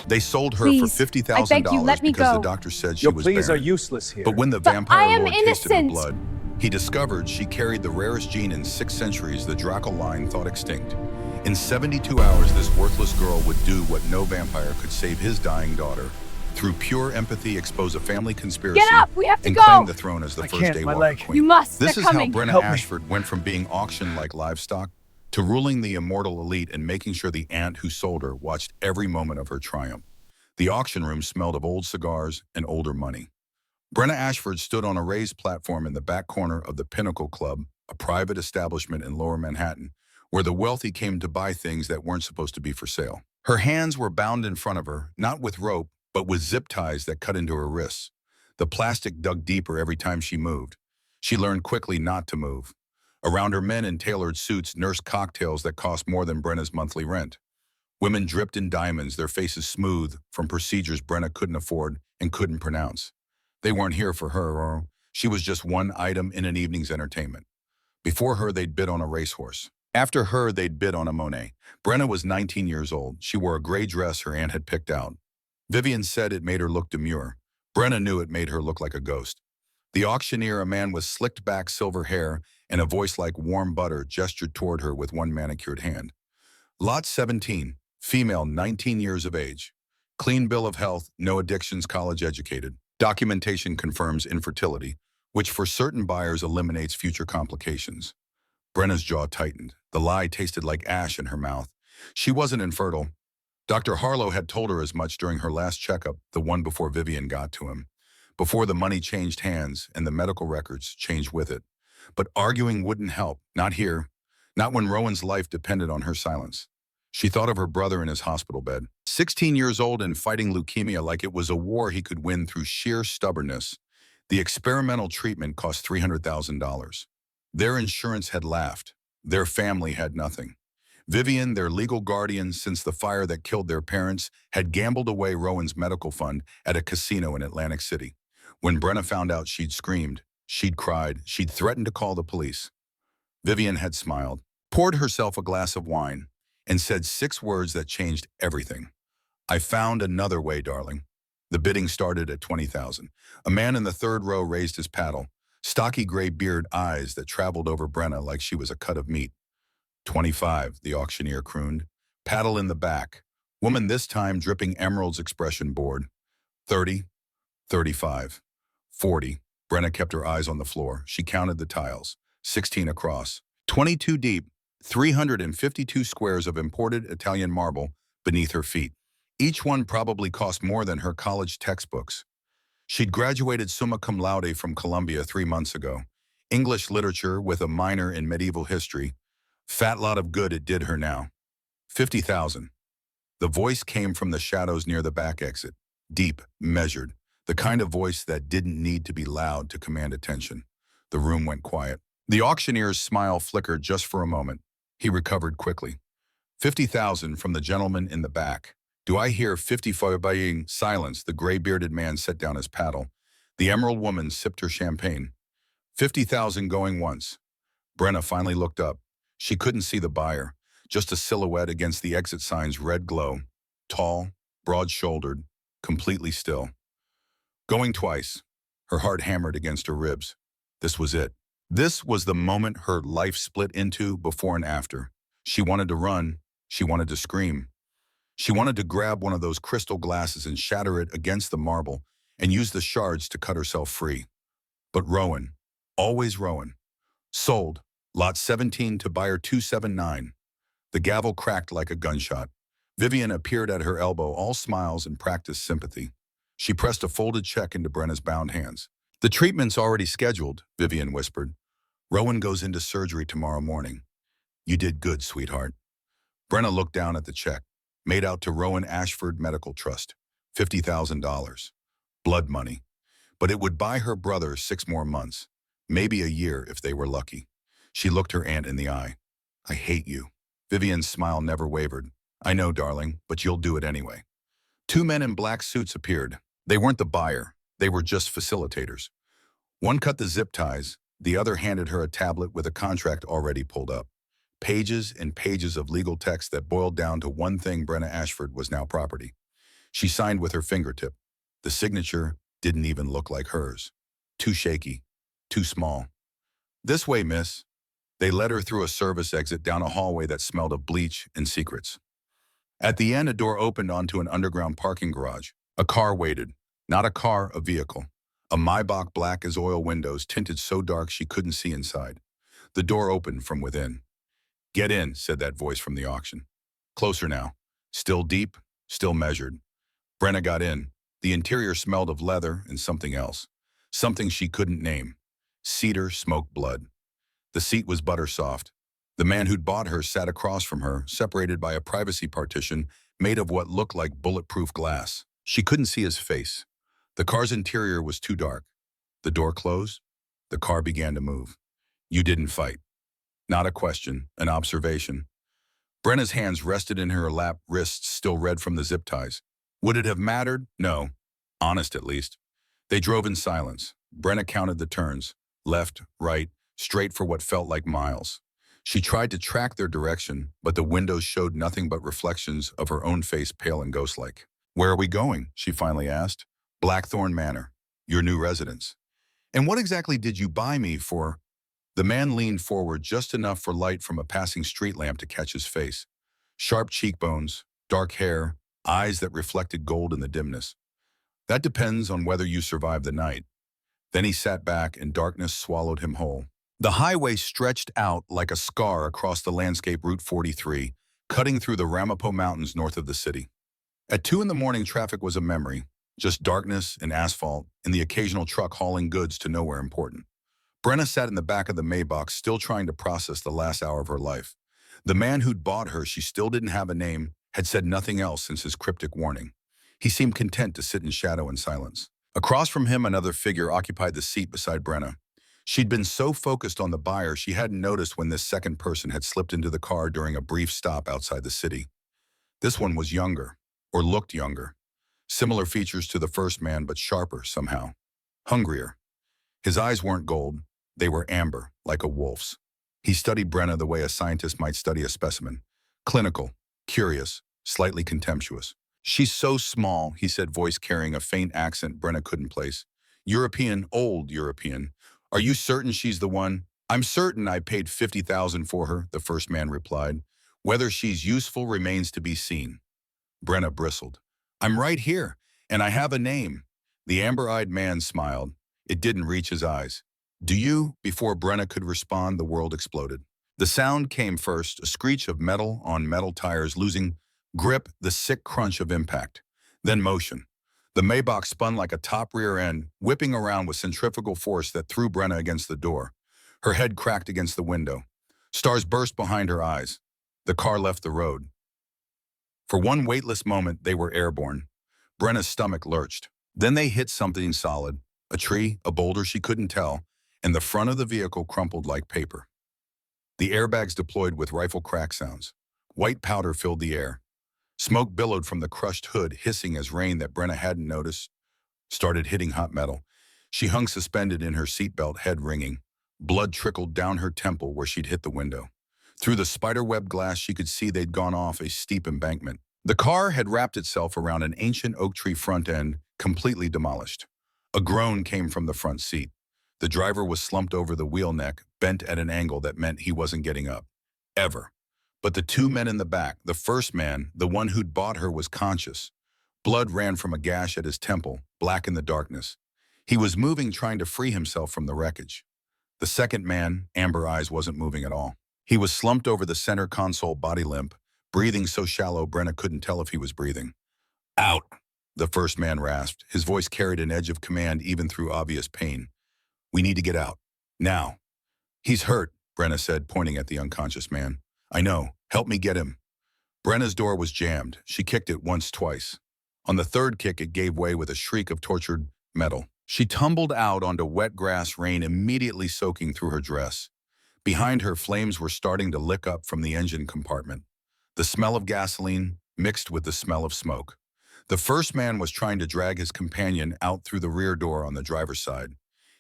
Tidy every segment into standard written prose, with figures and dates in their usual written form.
They sold her for Please, I beg you, $50,000 let me because the go. doctor said she Your was pleas are barren. useless here. But when the But I vampire am lord tasted her innocent. blood, he discovered she carried the rarest gene in 6 centuries the Draco line thought extinct. In 72 hours, this worthless girl would do what no vampire could: save his dying daughter. Through pure empathy, expose a family conspiracy, Get up, we have to and go. claim the throne as the I first can't, my Daywalker leg. queen. You must, This they're is coming. how Brenna Help me. Ashford went from being auctioned like livestock to ruling the immortal elite and making sure the aunt who sold her watched every moment of her triumph. The auction room smelled of old cigars and older money. Brenna Ashford stood on a raised platform in the back corner of the Pinnacle Club, a private establishment in Lower Manhattan, where the wealthy came to buy things that weren't supposed to be for sale. Her hands were bound in front of her, not with rope, but with zip ties that cut into her wrists. The plastic dug deeper every time she moved. She learned quickly not to move. Around her, men in tailored suits nursed cocktails that cost more than Brenna's monthly rent. Women dripped in diamonds, their faces smooth from procedures Brenna couldn't afford and couldn't pronounce. They weren't here for her, or she was just one item in an evening's entertainment. Before her, they'd bid on a racehorse. After her, they'd bid on a Monet. Brenna was 19 years old. She wore a gray dress her aunt had picked out. Vivian said it made her look demure. Brenna knew it made her look like a ghost. The auctioneer, a man with slicked back silver hair and a voice like warm butter, gestured toward her with one manicured hand. Lot 17, female, 19 years of age. Clean bill of health, no addictions, college educated. Documentation confirms infertility, which for certain buyers eliminates future complications. Brenna's jaw tightened. The lie tasted like ash in her mouth. She wasn't infertile. Dr. Harlow had told her as much during her last checkup, the one before Vivian got to him, before the money changed hands and the medical records changed with it. But arguing wouldn't help, not here, not when Rowan's life depended on her silence. She thought of her brother in his hospital bed, 16 years old and fighting leukemia like it was a war he could win through sheer stubbornness. The experimental treatment cost $300,000. Their insurance had laughed. Their family had nothing. Vivian, their legal guardian since the fire that killed their parents, had gambled away Rowan's medical fund at a casino in Atlantic City. When Brenna found out, she'd screamed, she'd cried, she'd threatened to call the police. Vivian had smiled, poured herself a glass of wine, and said 6 words that changed everything. "I found another way, darling." The bidding started at $20,000. A man in the third row raised his paddle, stocky gray beard, eyes that traveled over Brenna like she was a cut of meat. 25, the auctioneer crooned. Paddle in the back. Woman this time dripping emeralds, expression bored. 30, 35, 40. Brenna kept her eyes on the floor. She counted the tiles. 16 across. 22 deep. 352 squares of imported Italian marble beneath her feet. Each one probably cost more than her college textbooks. She'd graduated summa cum laude from Columbia 3 months ago. English literature with a minor in medieval history. Fat lot of good it did her now. 50,000. The voice came from the shadows near the back exit. Deep, measured. The kind of voice that didn't need to be loud to command attention. The room went quiet. The auctioneer's smile flickered just for a moment. He recovered quickly. 50,000 from the gentleman in the back. Do I hear 55 buying? Silence. The gray-bearded man set down his paddle. The emerald woman sipped her champagne. 50,000 going once. Brenna finally looked up. She couldn't see the buyer, just a silhouette against the exit sign's red glow. Tall, broad-shouldered, completely still. Going twice. Her heart hammered against her ribs. This was it. This was the moment her life split into before and after. She wanted to run. She wanted to scream. She wanted to grab one of those crystal glasses and shatter it against the marble and use the shards to cut herself free. But Rowan, always Rowan. Sold. Lot 17 to buyer 279. The gavel cracked like a gunshot. Vivian appeared at her elbow, all smiles and practiced sympathy. She pressed a folded check into Brenna's bound hands. "The treatment's already scheduled," Vivian whispered. "Rowan goes into surgery tomorrow morning. You did good, sweetheart." Brenna looked down at the check, made out to Rowan Ashford Medical Trust, $50,000. Blood money. But it would buy her brother 6 more months, maybe a year if they were lucky. She looked her aunt in the eye. "I hate you." Vivian's smile never wavered. "I know, darling, but you'll do it anyway." 2 men in black suits appeared. They weren't the buyer. They were just facilitators. One cut the zip ties. The other handed her a tablet with a contract already pulled up. Pages and pages of legal text that boiled down to one thing: Brenna Ashford was now property. She signed with her fingertip. The signature didn't even look like hers. Too shaky, too small. "This way, miss." They led her through a service exit down a hallway that smelled of bleach and secrets. At the end, a door opened onto an underground parking garage. A car waited. Not a car, a vehicle. A Maybach black as oil windows tinted so dark she couldn't see inside. The door opened from within. "Get in," said that voice from the auction. Closer now. Still deep, still measured. Brenna got in. The interior smelled of leather and something else. Something she couldn't name. Cedar, smoked blood. The seat was butter soft. The man who'd bought her sat across from her, separated by a privacy partition made of what looked like bulletproof glass. She couldn't see his face. The car's interior was too dark. The door closed. The car began to move. "You didn't fight." Not a question, an observation. Brenna's hands rested in her lap, wrists still red from the zip ties. Would it have mattered? No. Honest, at least. They drove in silence. Brenna counted the turns. Left, right, straight for what felt like miles. She tried to track their direction, but the windows showed nothing but reflections of her own face, pale and ghost-like. "Where are we going?" she finally asked. "Blackthorn Manor, your new residence." "And what exactly did you buy me for?" The man leaned forward just enough for light from a passing street lamp to catch his face. Sharp cheekbones, dark hair, eyes that reflected gold in the dimness. "That depends on whether you survive the night." Then he sat back and darkness swallowed him whole. The highway stretched out like a scar across the landscape Route 43, cutting through the Ramapo Mountains north of the city. At 2 in the morning, traffic was a memory, just darkness and asphalt and the occasional truck hauling goods to nowhere important. Brenna sat in the back of the Maybach, still trying to process the last hour of her life. The man who'd bought her, she still didn't have a name, had said nothing else since his cryptic warning. He seemed content to sit in shadow and silence. Across from him, another figure occupied the seat beside Brenna. She'd been so focused on the buyer, she hadn't noticed when this second person had slipped into the car during a brief stop outside the city. This one was younger, or looked younger. Similar features to the first man, but sharper somehow. Hungrier. His eyes weren't gold. They were amber, like a wolf's. He studied Brenna the way a scientist might study a specimen. Clinical, curious, slightly contemptuous. "She's so small," he said, voice carrying a faint accent Brenna couldn't place. "European, old European. Are you certain she's the one?" "I'm certain I paid $50,000 for her," the first man replied. "Whether she's useful remains to be seen." Brenna bristled. "I'm right here, and I have a name." The amber-eyed man smiled. It didn't reach his eyes. "Do you?" Before Brenna could respond, the world exploded. The sound came first, a screech of metal on metal tires losing grip, the sick crunch of impact. Then motion. The Maybach spun like a top rear end, whipping around with centrifugal force that threw Brenna against the door. Her head cracked against the window. Stars burst behind her eyes. The car left the road. For one weightless moment, they were airborne. Brenna's stomach lurched. Then they hit something solid. A tree, a boulder, she couldn't tell, and the front of the vehicle crumpled like paper. The airbags deployed with rifle crack sounds. White powder filled the air. Smoke billowed from the crushed hood, hissing as rain that Brenna hadn't noticed started hitting hot metal. She hung suspended in her seatbelt, head ringing. Blood trickled down her temple where she'd hit the window. Through the spiderweb glass, she could see they'd gone off a steep embankment. The car had wrapped itself around an ancient oak tree front end, completely demolished. A groan came from the front seat. The driver was slumped over the wheel neck, bent at an angle that meant he wasn't getting up. Ever. But the two men in the back, the first man, the one who'd bought her, was conscious. Blood ran from a gash at his temple, black in the darkness. He was moving, trying to free himself from the wreckage. The second man, amber eyes, wasn't moving at all. He was slumped over the center console, body limp, breathing so shallow Brenna couldn't tell if he was breathing. "Out," the first man rasped. His voice carried an edge of command even through obvious pain. "We need to get out. Now." "He's hurt," Brenna said, pointing at the unconscious man. "I know. Help me get him." Brenna's door was jammed. She kicked it once, twice. On the third kick, it gave way with a shriek of tortured metal. She tumbled out onto wet grass, rain immediately soaking through her dress. Behind her, flames were starting to lick up from the engine compartment. The smell of gasoline mixed with the smell of smoke. The first man was trying to drag his companion out through the rear door on the driver's side.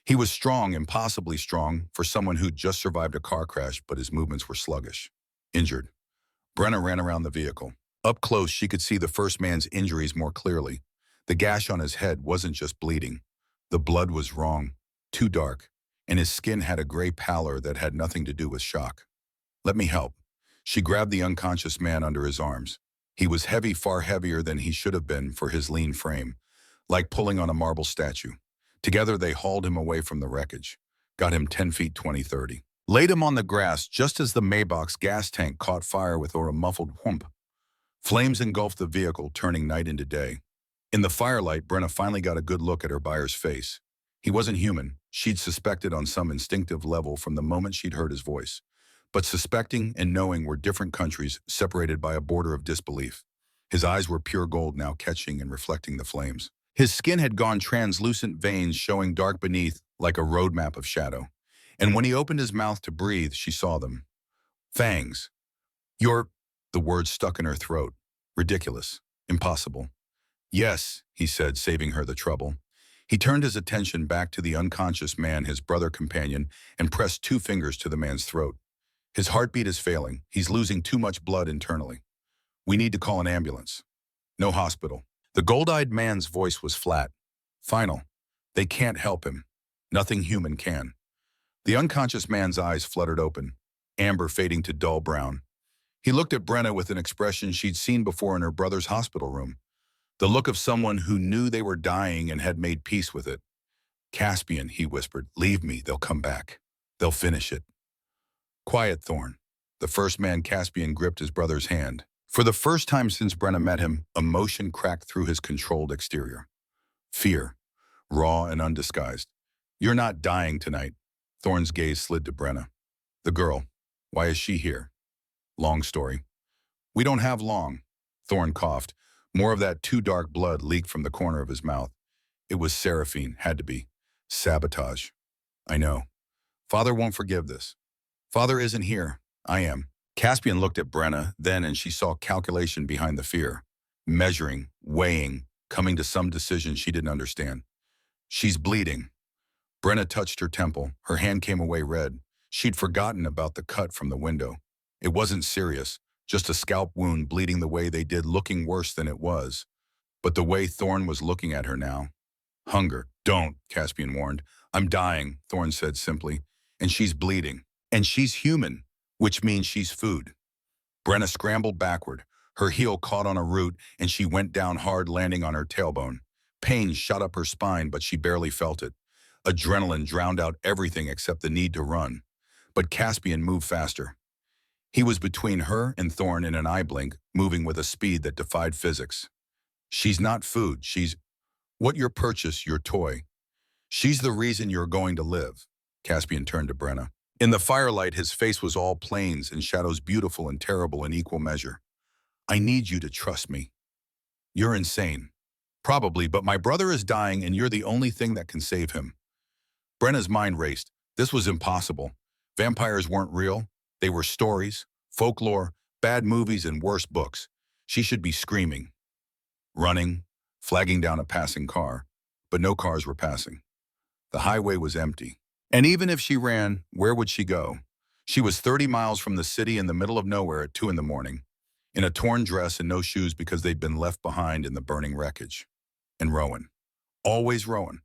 He was strong, impossibly strong, for someone who'd just survived a car crash, but his movements were sluggish. Injured. Brenna ran around the vehicle. Up close, she could see the first man's injuries more clearly. The gash on his head wasn't just bleeding. The blood was wrong, too dark, and his skin had a gray pallor that had nothing to do with shock. Let me help. She grabbed the unconscious man under his arms. He was heavy, far heavier than he should have been for his lean frame, like pulling on a marble statue. Together they hauled him away from the wreckage, got him 10 feet 20, 30. Laid him on the grass just as the Maybach's gas tank caught fire with a muffled whoomp. Flames engulfed the vehicle, turning night into day. In the firelight, Brenna finally got a good look at her buyer's face. He wasn't human. She'd suspected on some instinctive level from the moment she'd heard his voice. But suspecting and knowing were different countries separated by a border of disbelief. His eyes were pure gold now, catching and reflecting the flames. His skin had gone translucent, veins showing dark beneath like a roadmap of shadow. And when he opened his mouth to breathe, she saw them. Fangs. You're... The words stuck in her throat. Ridiculous. Impossible. Yes, he said, saving her the trouble. He turned his attention back to the unconscious man, his brother companion, and pressed 2 fingers to the man's throat. His heartbeat is failing. He's losing too much blood internally. We need to call an ambulance. No hospital. The gold-eyed man's voice was flat. Final. They can't help him. Nothing human can. The unconscious man's eyes fluttered open, amber fading to dull brown. He looked at Brenna with an expression she'd seen before in her brother's hospital room. The look of someone who knew they were dying and had made peace with it. Caspian, he whispered, leave me, they'll come back. They'll finish it. Quiet, Thorn. The first man, Caspian, gripped his brother's hand. For the first time since Brenna met him, emotion cracked through his controlled exterior. Fear, raw and undisguised. You're not dying tonight. Thorn's gaze slid to Brenna. The girl. Why is she here? Long story. We don't have long. Thorn coughed. More of that too dark blood leaked from the corner of his mouth. It was Seraphine, had to be. Sabotage. I know. Father won't forgive this. Father isn't here. I am. Caspian looked at Brenna then, and she saw calculation behind the fear. Measuring, weighing, coming to some decision she didn't understand. She's bleeding. Brenna touched her temple. Her hand came away red. She'd forgotten about the cut from the window. It wasn't serious, just a scalp wound bleeding the way they did, looking worse than it was. But the way Thorn was looking at her now. Hunger. Don't, Caspian warned. I'm dying, Thorn said simply. And she's bleeding. And she's human, which means she's food. Brenna scrambled backward. Her heel caught on a root, and she went down hard, landing on her tailbone. Pain shot up her spine, but she barely felt it. Adrenaline drowned out everything except the need to run. But Caspian moved faster. He was between her and Thorn in an eye blink, moving with a speed that defied physics. She's not food. She's what your purchase, your toy. She's the reason you're going to live. Caspian turned to Brenna. In the firelight, his face was all planes and shadows, beautiful and terrible in equal measure. I need you to trust me. You're insane. Probably, but my brother is dying and you're the only thing that can save him. Brenna's mind raced. This was impossible. Vampires weren't real. They were stories, folklore, bad movies, and worse books. She should be screaming, running, flagging down a passing car, but no cars were passing. The highway was empty. And even if she ran, where would she go? She was 30 miles from the city in the middle of nowhere at 2 in the morning, in a torn dress and no shoes because they'd been left behind in the burning wreckage. And Rowan. Always Rowan.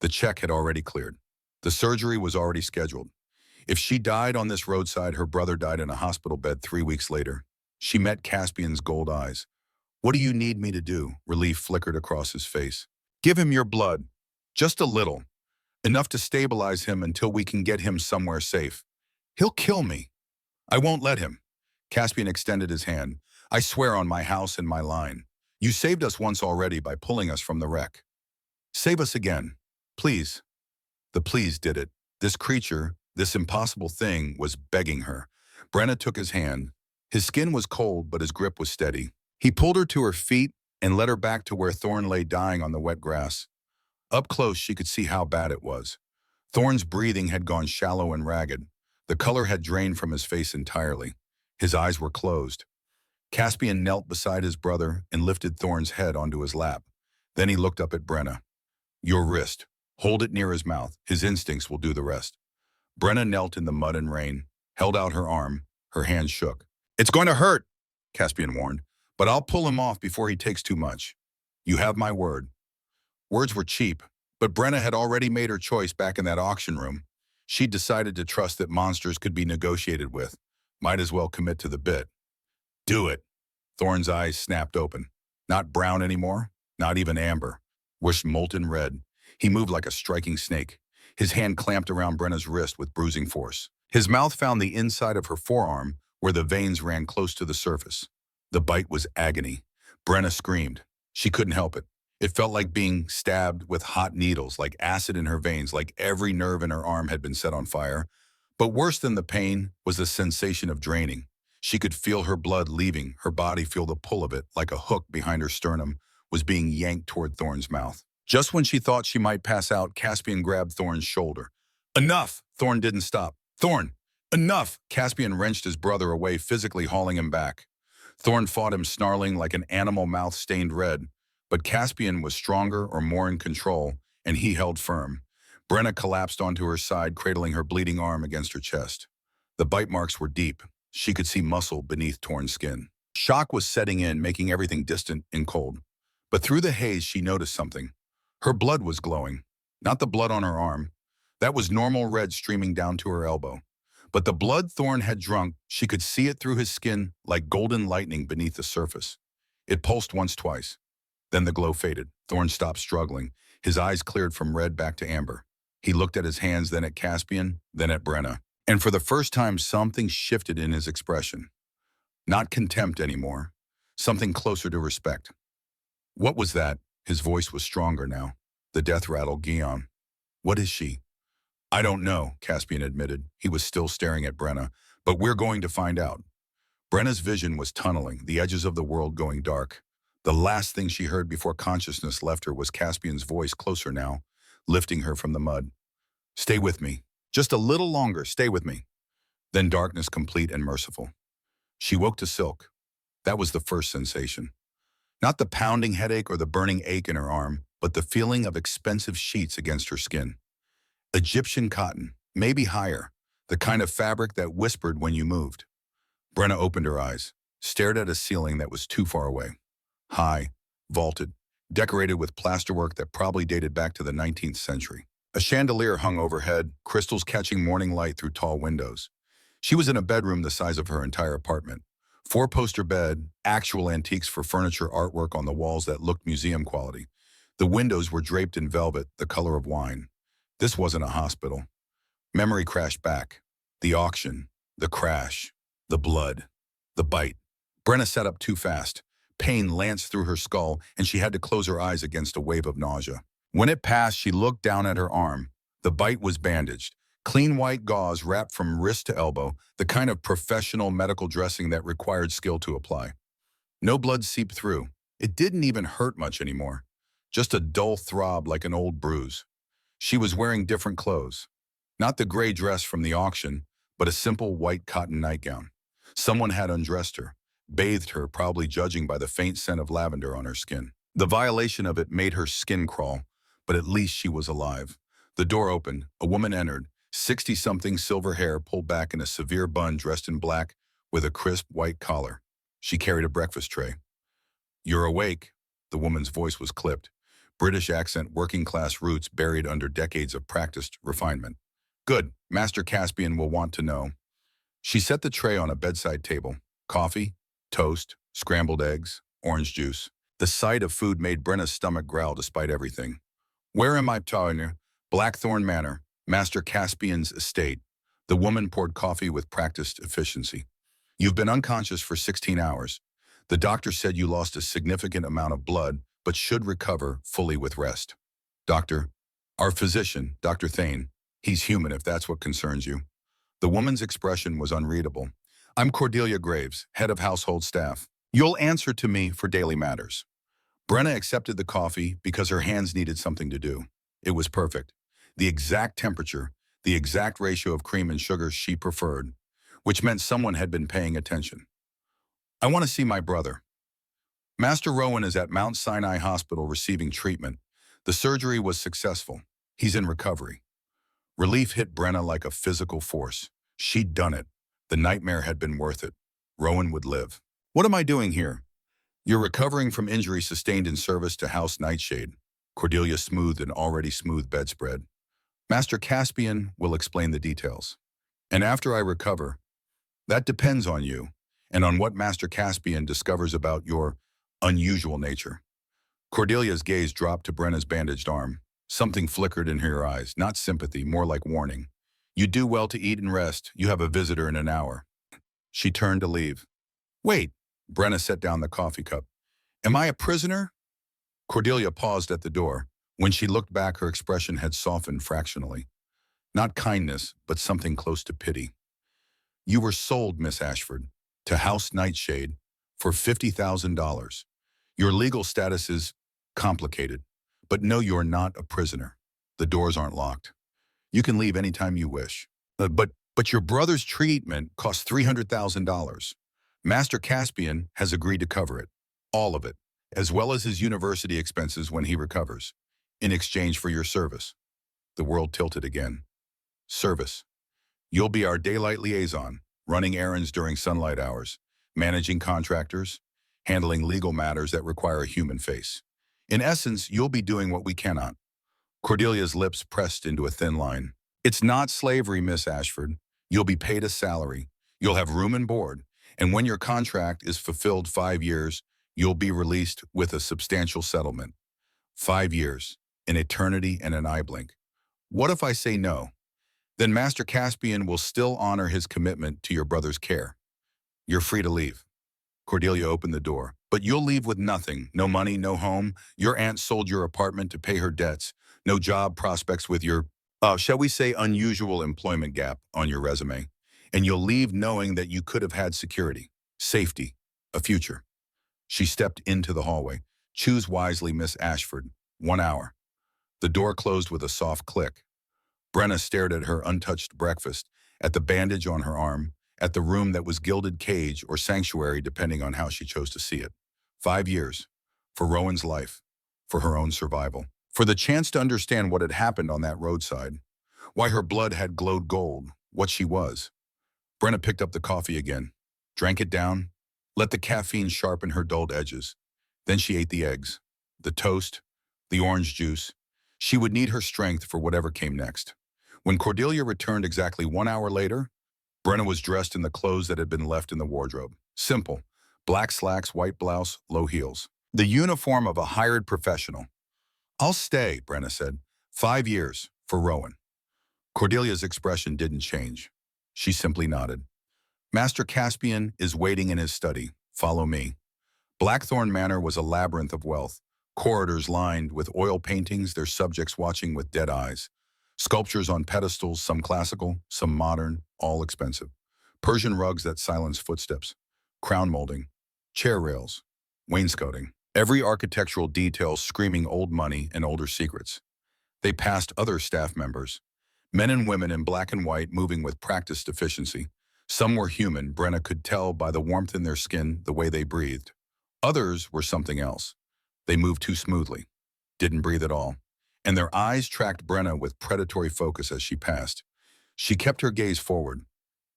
The check had already cleared. The surgery was already scheduled. If she died on this roadside, her brother died in a hospital bed 3 weeks later. She met Caspian's gold eyes. What do you need me to do? Relief flickered across his face. Give him your blood. Just a little. Enough to stabilize him until we can get him somewhere safe. He'll kill me. I won't let him. Caspian extended his hand. I swear on my house and my line. You saved us once already by pulling us from the wreck. Save us again. Please. The please did it. This creature, this impossible thing, was begging her. Brenna took his hand. His skin was cold, but his grip was steady. He pulled her to her feet and led her back to where Thorn lay dying on the wet grass. Up close, she could see how bad it was. Thorn's breathing had gone shallow and ragged. The color had drained from his face entirely. His eyes were closed. Caspian knelt beside his brother and lifted Thorn's head onto his lap. Then he looked up at Brenna. Your wrist. Hold it near his mouth. His instincts will do the rest. Brenna knelt in the mud and rain, held out her arm. Her hand shook. It's going to hurt, Caspian warned. But I'll pull him off before he takes too much. You have my word. Words were cheap, but Brenna had already made her choice back in that auction room. She'd decided to trust that monsters could be negotiated with. Might as well commit to the bit. Do it. Thorne's eyes snapped open. Not brown anymore, not even amber. Whoosh molten red. He moved like a striking snake. His hand clamped around Brenna's wrist with bruising force. His mouth found the inside of her forearm, where the veins ran close to the surface. The bite was agony. Brenna screamed. She couldn't help it. It felt like being stabbed with hot needles, like acid in her veins, like every nerve in her arm had been set on fire. But worse than the pain was the sensation of draining. She could feel her blood leaving, her body feel the pull of it, like a hook behind her sternum was being yanked toward Thorne's mouth. Just when she thought she might pass out, Caspian grabbed Thorne's shoulder. Enough! Thorne didn't stop. Thorne! Enough! Caspian wrenched his brother away, physically hauling him back. Thorne fought him, snarling like an animal, mouth stained red. But Caspian was stronger or more in control, and he held firm. Brenna collapsed onto her side, cradling her bleeding arm against her chest. The bite marks were deep. She could see muscle beneath torn skin. Shock was setting in, making everything distant and cold. But through the haze, she noticed something. Her blood was glowing. Not the blood on her arm. That was normal red streaming down to her elbow. But the blood Thorne had drunk, she could see it through his skin like golden lightning beneath the surface. It pulsed once, twice. Then the glow faded. Thorne stopped struggling. His eyes cleared from red back to amber. He looked at his hands, then at Caspian, then at Brenna. And for the first time, something shifted in his expression. Not contempt anymore. Something closer to respect. What was that? His voice was stronger now. The death rattle, Guillaume. What is she? I don't know, Caspian admitted. He was still staring at Brenna. But we're going to find out. Brenna's vision was tunneling, the edges of the world going dark. The last thing she heard before consciousness left her was Caspian's voice, closer now, lifting her from the mud. Stay with me. Just a little longer, stay with me. Then darkness, complete and merciful. She woke to silk. That was the first sensation. Not the pounding headache or the burning ache in her arm, but the feeling of expensive sheets against her skin. Egyptian cotton, maybe higher, the kind of fabric that whispered when you moved. Brenna opened her eyes, stared at a ceiling that was too far away. High, vaulted, decorated with plasterwork that probably dated back to the 19th century. A chandelier hung overhead, crystals catching morning light through tall windows. She was in a bedroom the size of her entire apartment. Four-poster bed, actual antiques for furniture, artwork on the walls that looked museum quality. The windows were draped in velvet, the color of wine. This wasn't a hospital. Memory crashed back. The auction, the crash, the blood, the bite. Brenna sat up too fast. Pain lanced through her skull, and she had to close her eyes against a wave of nausea. When it passed, she looked down at her arm. The bite was bandaged. Clean white gauze wrapped from wrist to elbow, the kind of professional medical dressing that required skill to apply. No blood seeped through. It didn't even hurt much anymore. Just a dull throb like an old bruise. She was wearing different clothes. Not the gray dress from the auction, but a simple white cotton nightgown. Someone had undressed her, bathed her, probably judging by the faint scent of lavender on her skin. The violation of it made her skin crawl, but at least she was alive. The door opened. A woman entered. 60-something, silver hair pulled back in a severe bun, dressed in black with a crisp white collar. She carried a breakfast tray. You're awake. The woman's voice was clipped. British accent, working-class roots buried under decades of practiced refinement. Good. Master Caspian will want to know. She set the tray on a bedside table. Coffee, toast, scrambled eggs, orange juice. The sight of food made Brenna's stomach growl despite everything. Where am I telling you? Blackthorn Manor, Master Caspian's estate. The woman poured coffee with practiced efficiency. You've been unconscious for 16 hours. The doctor said you lost a significant amount of blood, but should recover fully with rest. Doctor, our physician, Dr. Thane, he's human if that's what concerns you. The woman's expression was unreadable. I'm Cordelia Graves, head of household staff. You'll answer to me for daily matters. Brenna accepted the coffee because her hands needed something to do. It was perfect. The exact temperature, the exact ratio of cream and sugar she preferred, which meant someone had been paying attention. I want to see my brother. Master Rowan is at Mount Sinai Hospital receiving treatment. The surgery was successful. He's in recovery. Relief hit Brenna like a physical force. She'd done it. The nightmare had been worth it. Rowan would live. What am I doing here? You're recovering from injury sustained in service to House Nightshade. Cordelia smoothed an already smooth bedspread. Master Caspian will explain the details. And after I recover, that depends on you and on what Master Caspian discovers about your unusual nature. Cordelia's gaze dropped to Brenna's bandaged arm. Something flickered in her eyes, not sympathy, more like warning. You do well to eat and rest. You have a visitor in an hour. She turned to leave. Wait, Brenna set down the coffee cup. Am I a prisoner? Cordelia paused at the door. When she looked back, her expression had softened fractionally. Not kindness, but something close to pity. You were sold, Miss Ashford, to House Nightshade for $50,000. Your legal status is complicated, but no, you're not a prisoner. The doors aren't locked. You can leave anytime you wish. But your brother's treatment costs $300,000. Master Caspian has agreed to cover it, all of it, as well as his university expenses when he recovers, in exchange for your service. The world tilted again. Service. You'll be our daylight liaison, running errands during sunlight hours, managing contractors, handling legal matters that require a human face. In essence, you'll be doing what we cannot. Cordelia's lips pressed into a thin line. It's not slavery, Miss Ashford. You'll be paid a salary. You'll have room and board. And when your contract is fulfilled 5 years, you'll be released with a substantial settlement. 5 years, an eternity and an eye blink. What if I say no? Then Master Caspian will still honor his commitment to your brother's care. You're free to leave. Cordelia opened the door. But you'll leave with nothing. No money, no home. Your aunt sold your apartment to pay her debts. No job prospects with your, shall we say, unusual employment gap on your resume. And you'll leave knowing that you could have had security, safety, a future. She stepped into the hallway. Choose wisely, Miss Ashford. 1 hour. The door closed with a soft click. Brenna stared at her untouched breakfast, at the bandage on her arm, at the room that was gilded cage or sanctuary depending on how she chose to see it. 5 years. For Rowan's life. For her own survival. For the chance to understand what had happened on that roadside. Why her blood had glowed gold. What she was. Brenna picked up the coffee again. Drank it down. Let the caffeine sharpen her dulled edges. Then she ate the eggs. The toast. The orange juice. She would need her strength for whatever came next. When Cordelia returned exactly 1 hour later, Brenna was dressed in the clothes that had been left in the wardrobe. Simple. Black slacks, white blouse, low heels. The uniform of a hired professional. I'll stay, Brenna said. 5 years, for Rowan. Cordelia's expression didn't change. She simply nodded. Master Caspian is waiting in his study. Follow me. Blackthorn Manor was a labyrinth of wealth. Corridors lined with oil paintings, their subjects watching with dead eyes. Sculptures on pedestals, some classical, some modern, all expensive. Persian rugs that silence footsteps. Crown molding. Chair rails. Wainscoting. Every architectural detail screaming old money and older secrets. They passed other staff members. Men and women in black and white moving with practiced efficiency. Some were human, Brenna could tell by the warmth in their skin, the way they breathed. Others were something else. They moved too smoothly. Didn't breathe at all. And their eyes tracked Brenna with predatory focus as she passed. She kept her gaze forward.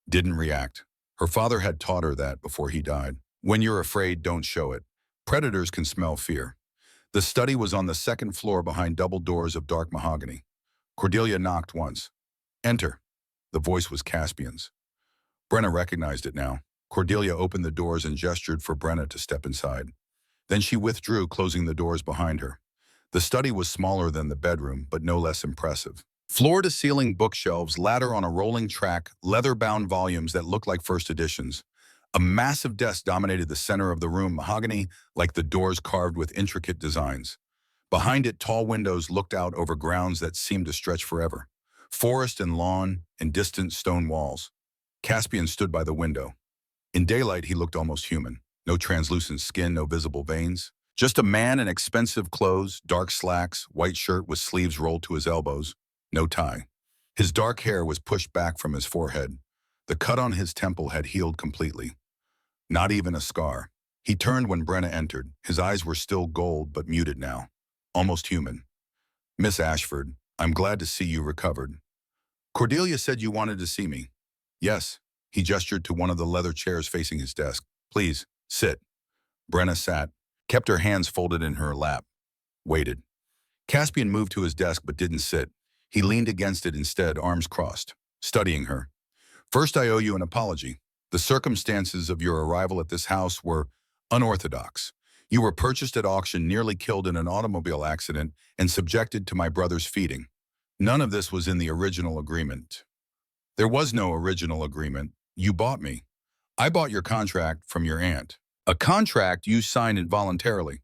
Didn't react. Her father had taught her that before he died. When you're afraid, don't show it. Predators can smell fear. The study was on the second floor behind double doors of dark mahogany. Cordelia knocked once. Enter. The voice was Caspian's. Brenna recognized it now. Cordelia opened the doors and gestured for Brenna to step inside. Then she withdrew, closing the doors behind her. The study was smaller than the bedroom, but no less impressive. Floor-to-ceiling bookshelves, ladder on a rolling track, leather-bound volumes that looked like first editions. A massive desk dominated the center of the room, mahogany like the doors carved with intricate designs. Behind it, tall windows looked out over grounds that seemed to stretch forever. Forest and lawn and distant stone walls. Caspian stood by the window. In daylight, he looked almost human. No translucent skin, no visible veins. Just a man in expensive clothes, dark slacks, white shirt with sleeves rolled to his elbows, no tie. His dark hair was pushed back from his forehead. The cut on his temple had healed completely. Not even a scar. He turned when Brenna entered. His eyes were still gold, but muted now. Almost human. Miss Ashford, I'm glad to see you recovered. Cordelia said you wanted to see me. Yes. He gestured to one of the leather chairs facing his desk. Please, sit. Brenna sat, kept her hands folded in her lap, waited. Caspian moved to his desk but didn't sit. He leaned against it instead, arms crossed, studying her. First, I owe you an apology. The circumstances of your arrival at this house were unorthodox. You were purchased at auction, nearly killed in an automobile accident, and subjected to my brother's feeding. None of this was in the original agreement. There was no original agreement. You bought me. I bought your contract from your aunt. A contract you signed involuntarily.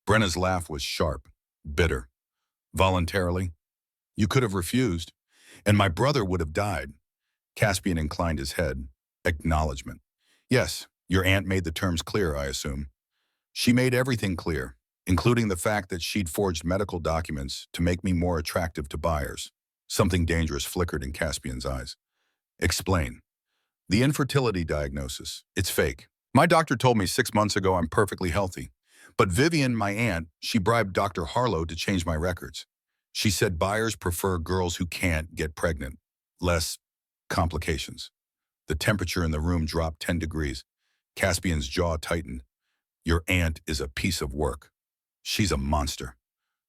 Brenna's laugh was sharp, bitter. Voluntarily? You could have refused, and my brother would have died. Caspian inclined his head. Acknowledgement. Yes, your aunt made the terms clear, I assume. She made everything clear, including the fact that she'd forged medical documents to make me more attractive to buyers. Something dangerous flickered in Caspian's eyes. Explain. The infertility diagnosis. It's fake. My doctor told me 6 months ago I'm perfectly healthy. But Vivian, my aunt, she bribed Dr. Harlow to change my records. She said buyers prefer girls who can't get pregnant. Less complications. The temperature in the room dropped 10 degrees. Caspian's jaw tightened. Your aunt is a piece of work. She's a monster.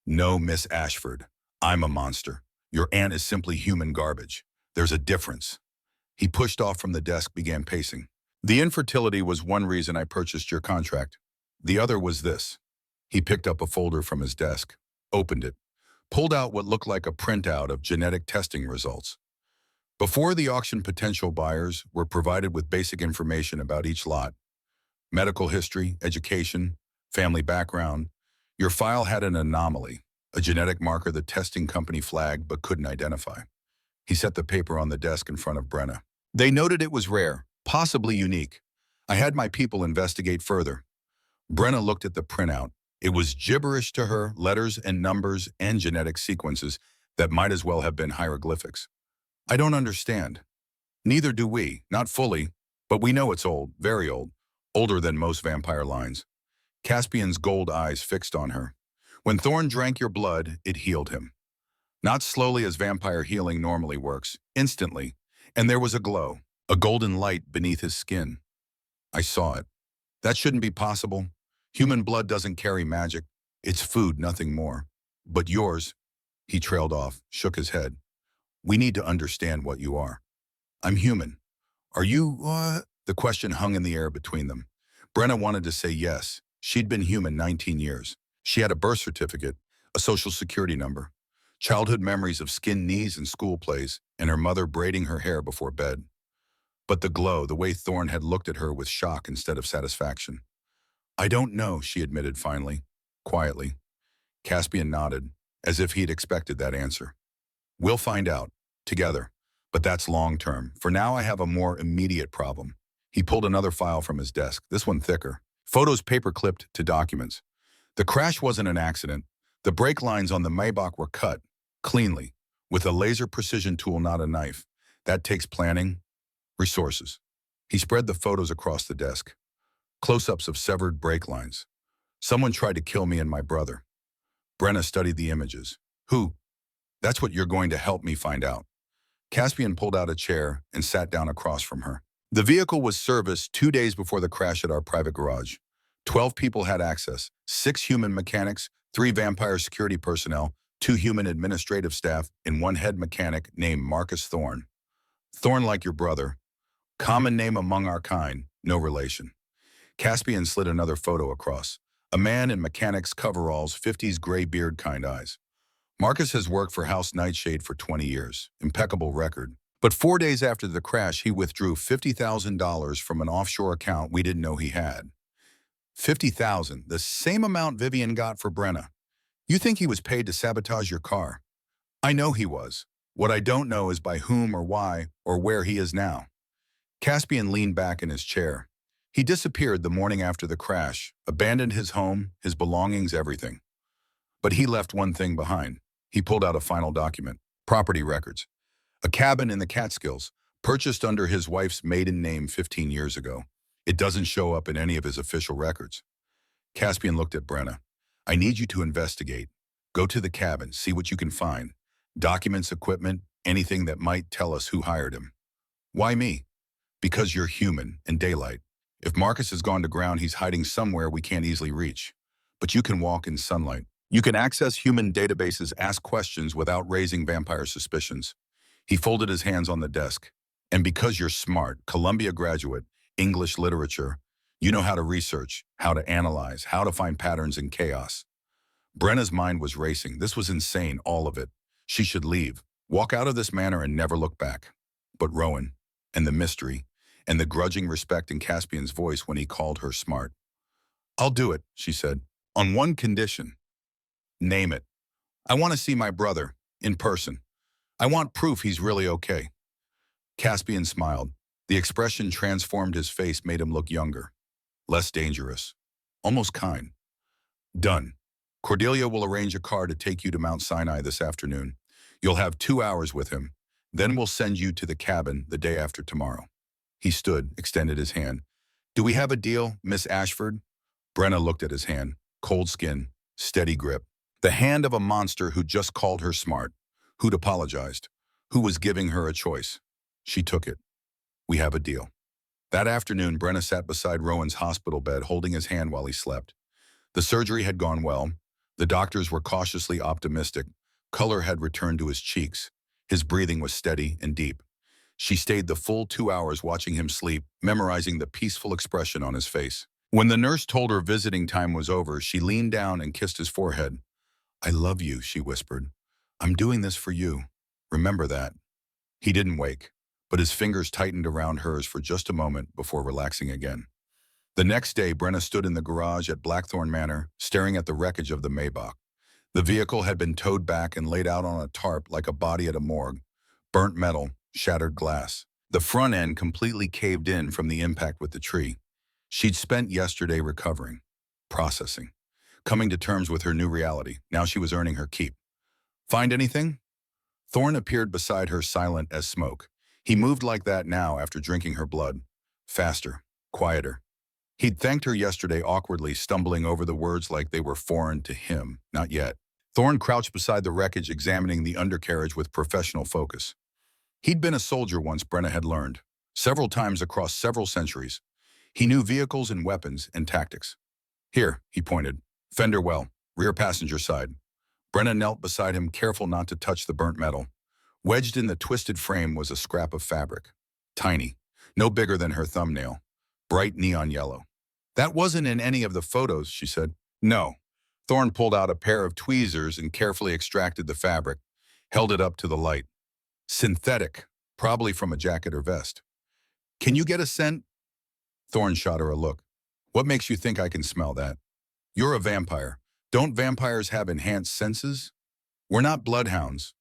No, Miss Ashford. I'm a monster. Your aunt is simply human garbage. There's a difference. He pushed off from the desk, began pacing. The infertility was one reason I purchased your contract. The other was this. He picked up a folder from his desk, opened it, pulled out what looked like a printout of genetic testing results. Before the auction, potential buyers were provided with basic information about each lot. Medical history, education, family background. Your file had an anomaly, a genetic marker the testing company flagged but couldn't identify. He set the paper on the desk in front of Brenna. They noted it was rare, possibly unique. I had my people investigate further. Brenna looked at the printout. It was gibberish to her, letters and numbers and genetic sequences that might as well have been hieroglyphics. I don't understand. Neither do we, not fully, but we know it's old, very old, older than most vampire lines. Caspian's gold eyes fixed on her. When Thorn drank your blood, it healed him. Not slowly as vampire healing normally works, instantly, and there was a glow, a golden light beneath his skin. I saw it. That shouldn't be possible. Human blood doesn't carry magic. It's food, nothing more. But yours, he trailed off, shook his head. We need to understand what you are. I'm human. Are you, what? The question hung in the air between them. Brenna wanted to say yes. She'd been human 19 years. She had a birth certificate, a social security number, childhood memories of skinned knees and school plays, and her mother braiding her hair before bed. But the glow, the way Thorn had looked at her with shock instead of satisfaction. I don't know, she admitted finally, quietly. Caspian nodded, as if he'd expected that answer. We'll find out, together, but that's long-term. For now, I have a more immediate problem. He pulled another file from his desk, this one thicker. Photos paper-clipped to documents. The crash wasn't an accident. The brake lines on the Maybach were cut, cleanly, with a laser precision tool, not a knife. That takes planning, resources. He spread the photos across the desk. Close-ups of severed brake lines. Someone tried to kill me and my brother. Brenna studied the images. Who? That's what you're going to help me find out. Caspian pulled out a chair and sat down across from her. The vehicle was serviced 2 days before the crash at our private garage. 12 people had access, 6 human mechanics, 3 vampire security personnel, 2 human administrative staff, and 1 head mechanic named Marcus Thorn. Thorn like your brother. Common name among our kind, no relation. Caspian slid another photo across. A man in mechanic's coveralls, 50s gray beard kind eyes. Marcus has worked for House Nightshade for 20 years. Impeccable record. But 4 days after the crash, he withdrew $50,000 from an offshore account we didn't know he had. $50,000, the same amount Vivian got for Brenna. You think he was paid to sabotage your car? I know he was. What I don't know is by whom or why or where he is now. Caspian leaned back in his chair. He disappeared the morning after the crash, abandoned his home, his belongings, everything. But he left one thing behind. He pulled out a final document, property records. A cabin in the Catskills, purchased under his wife's maiden name 15 years ago. It doesn't show up in any of his official records. Caspian looked at Brenna. I need you to investigate. Go to the cabin, see what you can find. Documents, equipment, anything that might tell us who hired him. Why me? Because you're human and daylight. If Marcus has gone to ground, he's hiding somewhere we can't easily reach. But you can walk in sunlight. You can access human databases, ask questions without raising vampire suspicions. He folded his hands on the desk. And because you're smart, Columbia graduate, English literature, you know how to research, how to analyze, how to find patterns in chaos. Brenna's mind was racing. This was insane, all of it. She should leave, walk out of this manor and never look back. But Rowan, and the mystery, and the grudging respect in Caspian's voice when he called her smart. I'll do it, she said, on one condition. Name it. I want to see my brother, in person. I want proof he's really okay. Caspian smiled. The expression transformed his face, made him look younger, less dangerous, almost kind. Done. Cordelia will arrange a car to take you to Mount Sinai this afternoon. You'll have 2 hours with him. Then we'll send you to the cabin the day after tomorrow. He stood, extended his hand. Do we have a deal, Miss Ashford? Brenna looked at his hand. Cold skin, steady grip. The hand of a monster who just called her smart, who'd apologized, who was giving her a choice. She took it. We have a deal. That afternoon, Brenna sat beside Rowan's hospital bed, holding his hand while he slept. The surgery had gone well. The doctors were cautiously optimistic. Color had returned to his cheeks. His breathing was steady and deep. She stayed the full 2 hours watching him sleep, memorizing the peaceful expression on his face. When the nurse told her visiting time was over, she leaned down and kissed his forehead. I love you, she whispered. I'm doing this for you. Remember that. He didn't wake, but his fingers tightened around hers for just a moment before relaxing again. The next day, Brenna stood in the garage at Blackthorn Manor, staring at the wreckage of the Maybach. The vehicle had been towed back and laid out on a tarp like a body at a morgue. Burnt metal, shattered glass. The front end completely caved in from the impact with the tree. She'd spent yesterday recovering, processing, coming to terms with her new reality. Now she was earning her keep. Find anything? Thorne appeared beside her, silent as smoke. He moved like that now after drinking her blood. Faster, quieter. He'd thanked her yesterday awkwardly, stumbling over the words like they were foreign to him. Not yet. Thorne crouched beside the wreckage, examining the undercarriage with professional focus. He'd been a soldier once, Brenna had learned, several times across several centuries. He knew vehicles and weapons and tactics. Here, he pointed. Fender well, rear passenger side. Brenna knelt beside him, careful not to touch the burnt metal. Wedged in the twisted frame was a scrap of fabric. Tiny, no bigger than her thumbnail. Bright neon yellow. That wasn't in any of the photos, she said. No. Thorne pulled out a pair of tweezers and carefully extracted the fabric, held it up to the light. Synthetic, probably from a jacket or vest. Can you get a scent? Thorne shot her a look. What makes you think I can smell that? You're a vampire. Don't vampires have enhanced senses? We're not bloodhounds.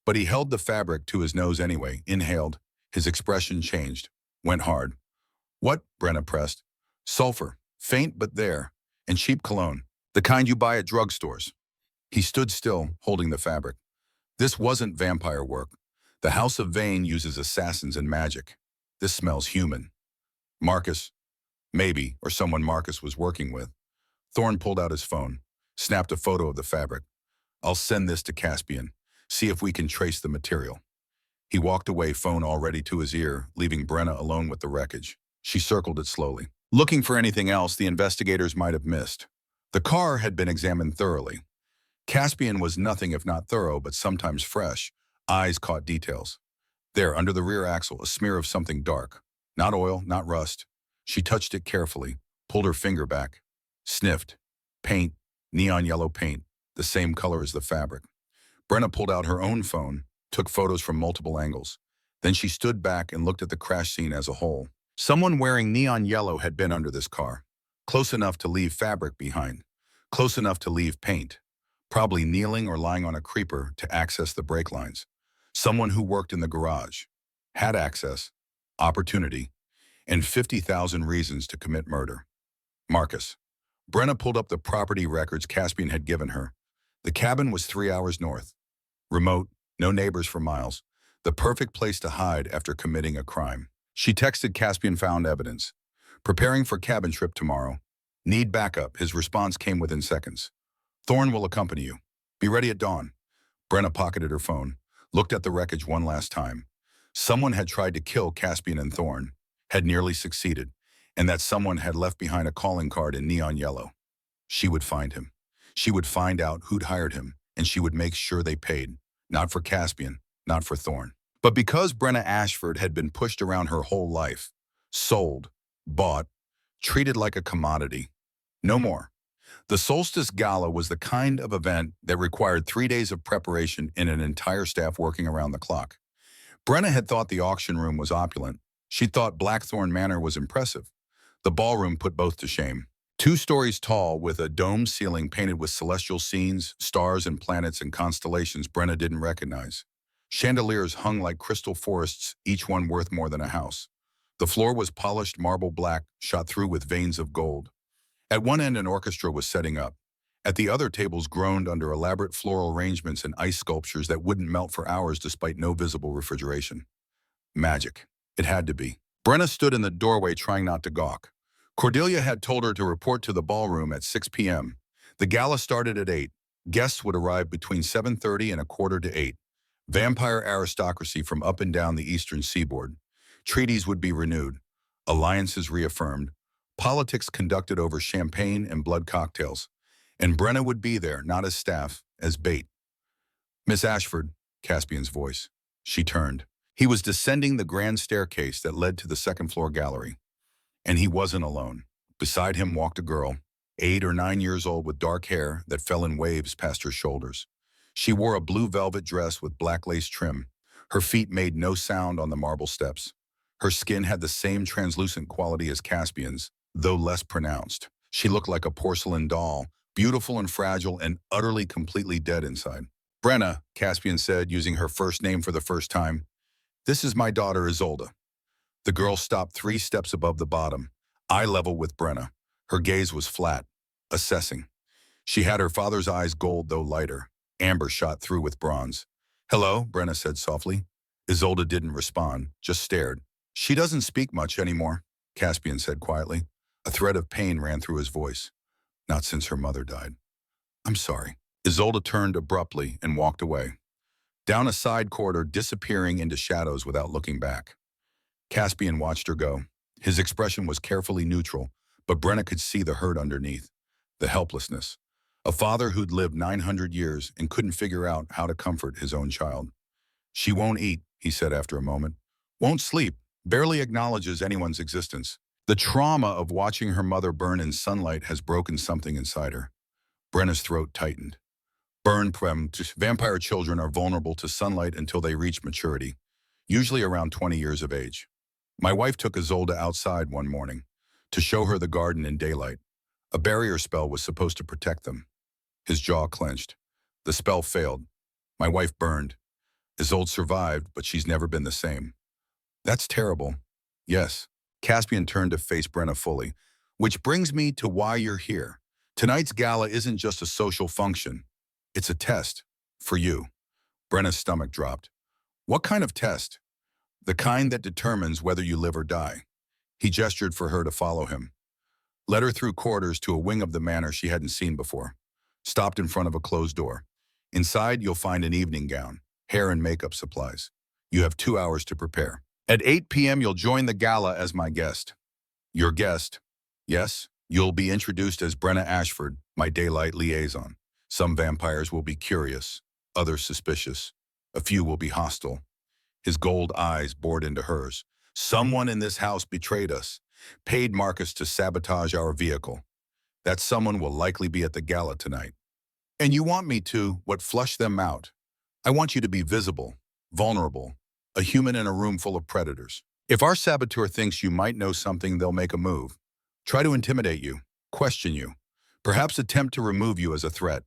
But he held the fabric to his nose anyway, inhaled. His expression changed, went hard. What? Brenna pressed. Sulfur, faint but there, and cheap cologne, the kind you buy at drugstores. He stood still, holding the fabric. This wasn't vampire work. The House of Vane uses assassins and magic. This smells human. Marcus, maybe, or someone Marcus was working with. Thorne pulled out his phone, snapped a photo of the fabric. I'll send this to Caspian, see if we can trace the material. He walked away, phone already to his ear, leaving Brenna alone with the wreckage. She circled it slowly, looking for anything else the investigators might have missed. The car had been examined thoroughly. Caspian was nothing if not thorough, but sometimes fresh. Eyes caught details. There, under the rear axle, a smear of something dark. Not oil, not rust. She touched it carefully, pulled her finger back, sniffed. Paint, neon yellow paint, the same color as the fabric. Brenna pulled out her own phone, took photos from multiple angles. Then she stood back and looked at the crash scene as a whole. Someone wearing neon yellow had been under this car, close enough to leave fabric behind, close enough to leave paint, probably kneeling or lying on a creeper to access the brake lines. Someone who worked in the garage, had access, opportunity, and 50,000 reasons to commit murder. Marcus. Brenna pulled up the property records Caspian had given her. The cabin was 3 hours north. Remote, no neighbors for miles. The perfect place to hide after committing a crime. She texted Caspian, found evidence. Preparing for cabin trip tomorrow. Need backup. His response came within seconds. Thorne will accompany you. Be ready at dawn. Brenna pocketed her phone, looked at the wreckage one last time. Someone had tried to kill Caspian and Thorne, had nearly succeeded, and that someone had left behind a calling card in neon yellow. She would find him. She would find out who'd hired him, and she would make sure they paid. Not for Caspian, not for Thorn. But because Brenna Ashford had been pushed around her whole life, sold, bought, treated like a commodity, no more. The Solstice Gala was the kind of event that required 3 days of preparation and an entire staff working around the clock. Brenna had thought the auction room was opulent. She thought Blackthorn Manor was impressive. The ballroom put both to shame. 2 stories tall, with a domed ceiling painted with celestial scenes, stars and planets and constellations Brenna didn't recognize. Chandeliers hung like crystal forests, each one worth more than a house. The floor was polished marble black, shot through with veins of gold. At one end, an orchestra was setting up. At the other, tables groaned under elaborate floral arrangements and ice sculptures that wouldn't melt for hours despite no visible refrigeration. Magic. It had to be. Brenna stood in the doorway trying not to gawk. Cordelia had told her to report to the ballroom at 6 p.m. The gala started at 8. Guests would arrive between 7:30 and 7:45. Vampire aristocracy from up and down the eastern seaboard. Treaties would be renewed. Alliances reaffirmed. Politics conducted over champagne and blood cocktails. And Brenna would be there, not as staff, as bait. "Miss Ashford," Caspian's voice. She turned. He was descending the grand staircase that led to the second-floor gallery. And he wasn't alone. Beside him walked a girl, 8 or 9 years old, with dark hair that fell in waves past her shoulders. She wore a blue velvet dress with black lace trim. Her feet made no sound on the marble steps. Her skin had the same translucent quality as Caspian's, though less pronounced. She looked like a porcelain doll, beautiful and fragile and utterly completely dead inside. "Brenna," Caspian said, using her first name for the first time. "This is my daughter, Isolde." The girl stopped 3 steps above the bottom, eye level with Brenna. Her gaze was flat, assessing. She had her father's eyes, gold though lighter, amber shot through with bronze. "Hello," Brenna said softly. Isolde didn't respond, just stared. "She doesn't speak much anymore," Caspian said quietly. A thread of pain ran through his voice. "Not since her mother died." "I'm sorry." Isolde turned abruptly and walked away, down a side corridor, disappearing into shadows without looking back. Caspian watched her go. His expression was carefully neutral, but Brenna could see the hurt underneath, the helplessness. A father who'd lived 900 years and couldn't figure out how to comfort his own child. "She won't eat," he said after a moment. "Won't sleep, barely acknowledges anyone's existence. The trauma of watching her mother burn in sunlight has broken something inside her." Brenna's throat tightened. Vampire children are vulnerable to sunlight until they reach maturity, usually around 20 years of age. "My wife took Isolde outside one morning to show her the garden in daylight. A barrier spell was supposed to protect them." His jaw clenched. "The spell failed. My wife burned. Isolde survived, but she's never been the same." "That's terrible." "Yes." Caspian turned to face Brenna fully. "Which brings me to why you're here. Tonight's gala isn't just a social function. It's a test. For you." Brenna's stomach dropped. "What kind of test?" "The kind that determines whether you live or die." He gestured for her to follow him. Led her through corridors to a wing of the manor she hadn't seen before. Stopped in front of a closed door. "Inside, you'll find an evening gown, hair and makeup supplies. You have 2 hours to prepare. At 8 p.m., you'll join the gala as my guest." "Your guest?" "Yes, you'll be introduced as Brenna Ashford, my daylight liaison. Some vampires will be curious, others suspicious. A few will be hostile." His gold eyes bored into hers. "Someone in this house betrayed us, paid Marcus to sabotage our vehicle. That someone will likely be at the gala tonight. And you want me to, flush them out. I want you to be visible, vulnerable, a human in a room full of predators. If our saboteur thinks you might know something, they'll make a move. Try to intimidate you, question you, perhaps attempt to remove you as a threat."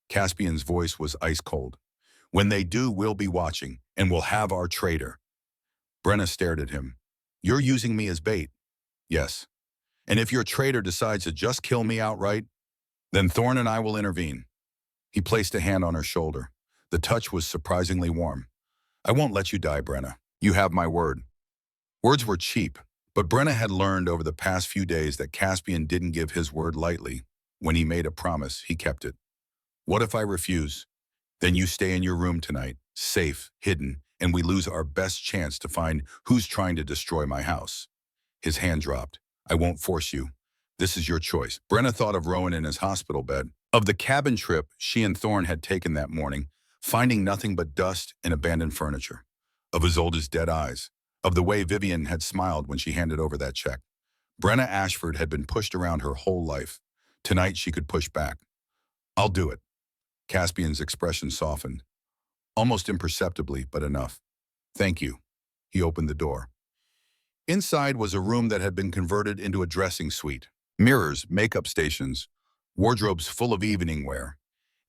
Caspian's voice was ice cold. "When they do, we'll be watching, and we'll have our traitor." Brenna stared at him. "You're using me as bait." "Yes. And if your traitor decides to just kill me outright, then Thorn and I will intervene." He placed a hand on her shoulder. The touch was surprisingly warm. "I won't let you die, Brenna. You have my word." Words were cheap, but Brenna had learned over the past few days that Caspian didn't give his word lightly. When he made a promise, he kept it. "What if I refuse? Then you stay in your room tonight, safe, hidden, and we lose our best chance to find who's trying to destroy my house." His hand dropped. I won't force you. This is your choice. Brenna thought of Rowan in his hospital bed, of the cabin trip she and Thorne had taken that morning, finding nothing but dust and abandoned furniture, of Isolde's dead eyes, of the way Vivian had smiled when she handed over that check. Brenna Ashford had been pushed around her whole life. Tonight she could push back. I'll do it. Caspian's expression softened, almost imperceptibly, but enough. Thank you. He opened the door. Inside was a room that had been converted into a dressing suite. Mirrors, makeup stations, wardrobes full of evening wear,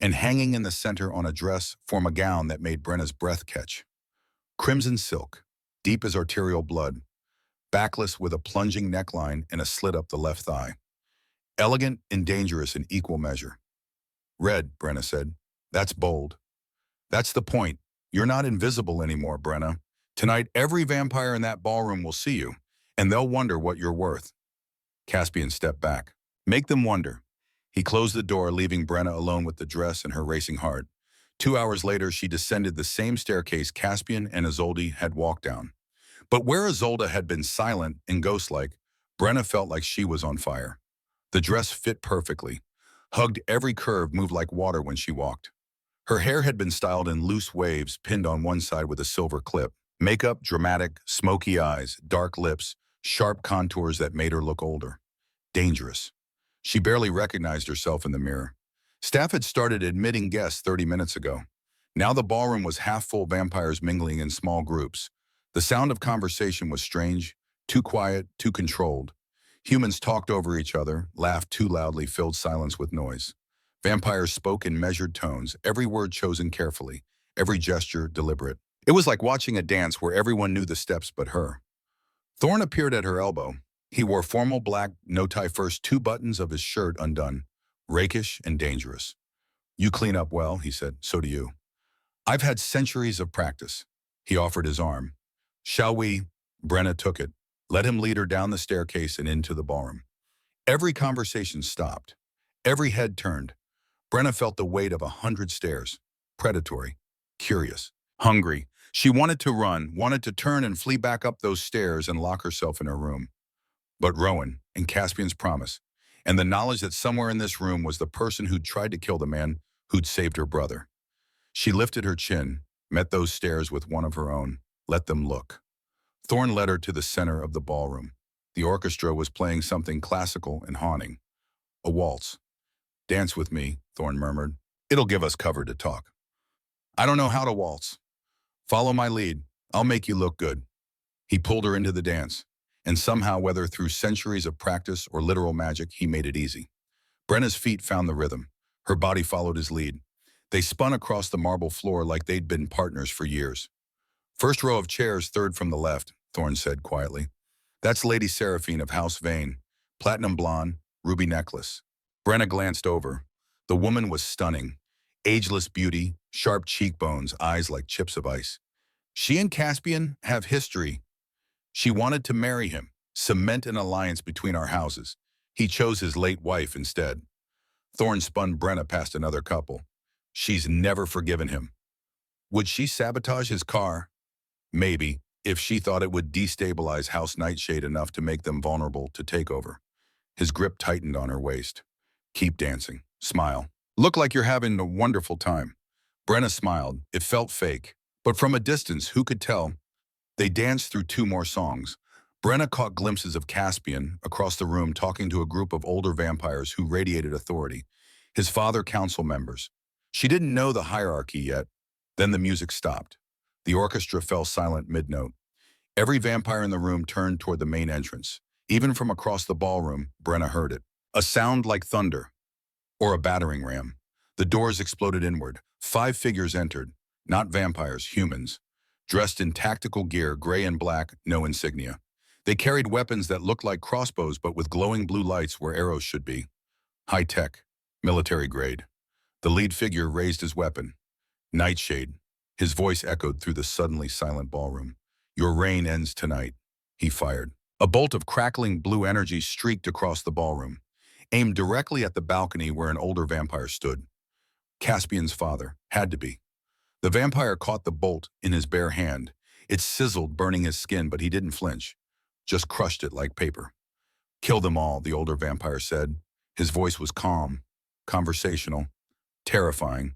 and hanging in the center on a dress form a gown that made Brenna's breath catch. Crimson silk, deep as arterial blood, backless with a plunging neckline and a slit up the left thigh. Elegant and dangerous in equal measure. Red, Brenna said. That's bold. That's the point. You're not invisible anymore, Brenna. Tonight, every vampire in that ballroom will see you, and they'll wonder what you're worth. Caspian stepped back. Make them wonder. He closed the door, leaving Brenna alone with the dress and her racing heart. 2 hours later, she descended the same staircase Caspian and Isolde had walked down. But where Isolde had been silent and ghost-like, Brenna felt like she was on fire. The dress fit perfectly, hugged every curve, moved like water when she walked. Her hair had been styled in loose waves pinned on one side with a silver clip. Makeup, dramatic, smoky eyes, dark lips, sharp contours that made her look older. Dangerous. She barely recognized herself in the mirror. Staff had started admitting guests 30 minutes ago. Now the ballroom was half full, vampires mingling in small groups. The sound of conversation was strange, too quiet, too controlled. Humans talked over each other, laughed too loudly, filled silence with noise. Vampires spoke in measured tones, every word chosen carefully, every gesture deliberate. It was like watching a dance where everyone knew the steps but her. Thorne appeared at her elbow. He wore formal black, no-tie first, 2 buttons of his shirt undone, rakish and dangerous. You clean up well, he said. So do you. I've had centuries of practice. He offered his arm. Shall we? Brenna took it. Let him lead her down the staircase and into the ballroom. Every conversation stopped. Every head turned. Brenna felt the weight of 100 stares. Predatory. Curious. Hungry. She wanted to run, wanted to turn and flee back up those stairs and lock herself in her room. But Rowan, and Caspian's promise, and the knowledge that somewhere in this room was the person who'd tried to kill the man who'd saved her brother. She lifted her chin, met those stares with one of her own, let them look. Thorne led her to the center of the ballroom. The orchestra was playing something classical and haunting. A waltz. Dance with me, Thorne murmured. It'll give us cover to talk. I don't know how to waltz. Follow my lead. I'll make you look good. He pulled her into the dance, and somehow, whether through centuries of practice or literal magic, he made it easy. Brenna's feet found the rhythm. Her body followed his lead. They spun across the marble floor like they'd been partners for years. First row of chairs, third from the left, Thorne said quietly. That's Lady Seraphine of House Vane. Platinum blonde, ruby necklace. Brenna glanced over. The woman was stunning. Ageless beauty, sharp cheekbones, eyes like chips of ice. She and Caspian have history. She wanted to marry him, cement an alliance between our houses. He chose his late wife instead. Thorne spun Brenna past another couple. She's never forgiven him. Would she sabotage his car? Maybe, if she thought it would destabilize House Nightshade enough to make them vulnerable to takeover. His grip tightened on her waist. Keep dancing. Smile. Look like you're having a wonderful time. Brenna smiled. It felt fake. But from a distance, who could tell? They danced through 2 more songs. Brenna caught glimpses of Caspian across the room talking to a group of older vampires who radiated authority. His father council members. She didn't know the hierarchy yet. Then the music stopped. The orchestra fell silent mid-note. Every vampire in the room turned toward the main entrance. Even from across the ballroom, Brenna heard it. A sound like thunder. Or a battering ram. The doors exploded inward. 5 figures entered. Not vampires, humans. Dressed in tactical gear, gray and black, no insignia. They carried weapons that looked like crossbows but with glowing blue lights where arrows should be. High-tech. Military grade. The lead figure raised his weapon. Nightshade. His voice echoed through the suddenly silent ballroom. Your reign ends tonight. He fired. A bolt of crackling blue energy streaked across the ballroom, aimed directly at the balcony where an older vampire stood. Caspian's father. Had to be. The vampire caught the bolt in his bare hand. It sizzled, burning his skin, but he didn't flinch. Just crushed it like paper. Kill them all, the older vampire said. His voice was calm, conversational, terrifying.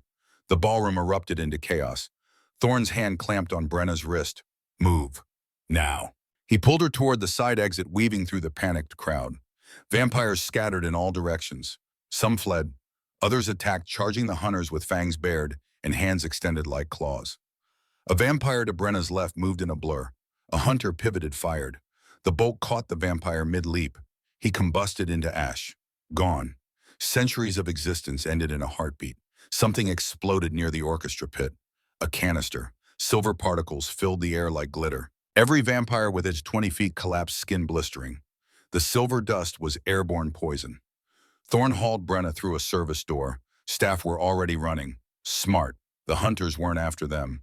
The ballroom erupted into chaos. Thorne's hand clamped on Brenna's wrist. Move. Now. He pulled her toward the side exit, weaving through the panicked crowd. Vampires scattered in all directions. Some fled. Others attacked, charging the hunters with fangs bared and hands extended like claws. A vampire to Brenna's left moved in a blur. A hunter pivoted, fired. The bolt caught the vampire mid-leap. He combusted into ash. Gone. Centuries of existence ended in a heartbeat. Something exploded near the orchestra pit. A canister. Silver particles filled the air like glitter. Every vampire within 20 feet collapsed, skin blistering. The silver dust was airborne poison. Thorne hauled Brenna through a service door. Staff were already running. Smart. The hunters weren't after them.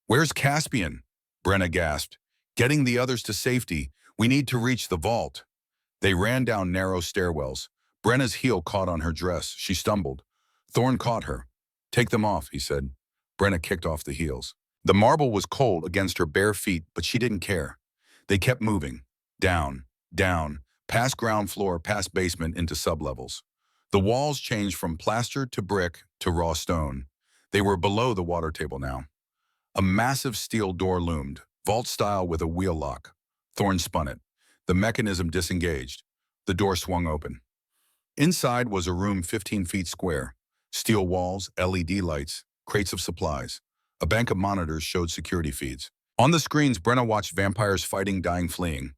Where's Caspian? Brenna gasped. Getting the others to safety. We need to reach the vault. They ran down narrow stairwells. Brenna's heel caught on her dress. She stumbled. Thorne caught her. Take them off, he said. Brenna kicked off the heels. The marble was cold against her bare feet, but she didn't care. They kept moving. Down, down, past ground floor, past basement, into sublevels. The walls changed from plaster to brick to raw stone. They were below the water table now. A massive steel door loomed, vault-style with a wheel lock. Thorne spun it. The mechanism disengaged. The door swung open. Inside was a room 15 feet square. Steel walls, LED lights, crates of supplies. A bank of monitors showed security feeds. On the screens, Brenna watched vampires fighting, dying, fleeing.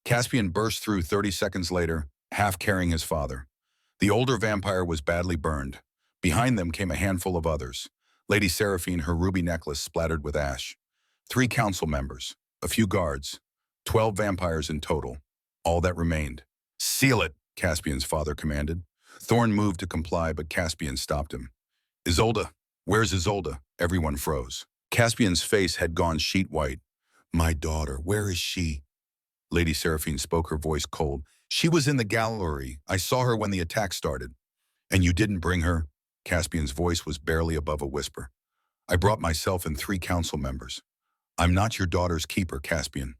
Caspian burst through 30 seconds later, half carrying his father. The older vampire was badly burned. Behind them came a handful of others. Lady Seraphine, her ruby necklace splattered with ash. 3 council members, a few guards, 12 vampires in total. All that remained. Seal it, Caspian's father commanded. Thorne moved to comply, but Caspian stopped him. Isolde, where's Isolde? Everyone froze. Caspian's face had gone sheet white. My daughter, where is she? Lady Seraphine spoke, her voice cold. She was in the gallery. I saw her when the attack started. And you didn't bring her? Caspian's voice was barely above a whisper. I brought myself and 3 council members. I'm not your daughter's keeper, Caspian.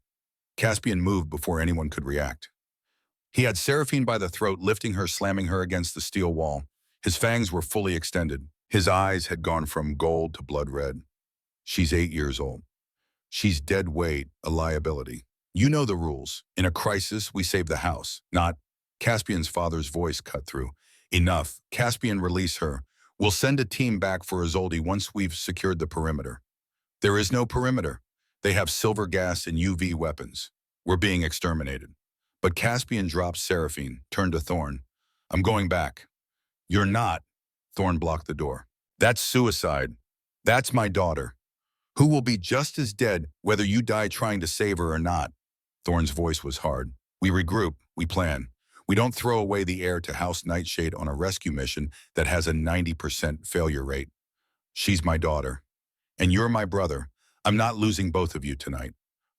Caspian moved before anyone could react. He had Seraphine by the throat, lifting her, slamming her against the steel wall. His fangs were fully extended. His eyes had gone from gold to blood red. She's 8 years old. She's dead weight, a liability. You know the rules. In a crisis, we save the house, not... Caspian's father's voice cut through. Enough. Caspian, release her. We'll send a team back for Isolde once we've secured the perimeter. There is no perimeter. They have silver gas and UV weapons. We're being exterminated. But Caspian dropped Seraphine, turned to Thorne. I'm going back. You're not. Thorne blocked the door. That's suicide. That's my daughter, who will be just as dead whether you die trying to save her or not. Thorne's voice was hard. We regroup. We plan. We don't throw away the heir to House Nightshade on a rescue mission that has a 90% failure rate. She's my daughter. And you're my brother. I'm not losing both of you tonight.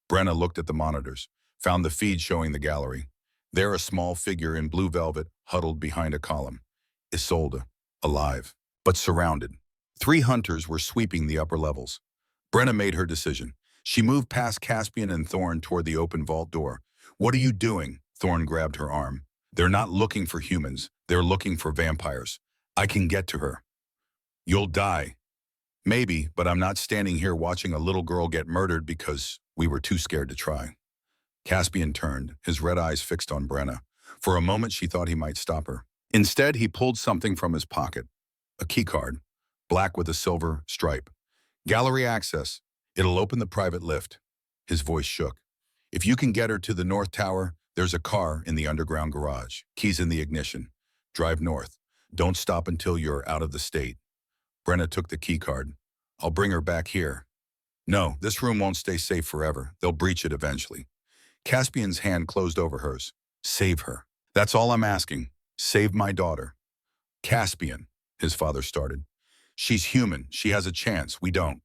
Brenna looked at the monitors, found the feed showing the gallery. There, a small figure in blue velvet huddled behind a column. Isolde, alive, but surrounded. 3 hunters were sweeping the upper levels. Brenna made her decision. She moved past Caspian and Thorne toward the open vault door. What are you doing? Thorne grabbed her arm. They're not looking for humans. They're looking for vampires. I can get to her. You'll die. Maybe, but I'm not standing here watching a little girl get murdered because we were too scared to try. Caspian turned, his red eyes fixed on Brenna. For a moment, she thought he might stop her. Instead, he pulled something from his pocket. A keycard, black with a silver stripe. Gallery access. It'll open the private lift. His voice shook. If you can get her to the North Tower, there's a car in the underground garage. Keys in the ignition. Drive north. Don't stop until you're out of the state. Brenna took the keycard. I'll bring her back here. No, this room won't stay safe forever. They'll breach it eventually. Caspian's hand closed over hers. Save her. That's all I'm asking. Save my daughter. Caspian, his father started. She's human. She has a chance. We don't.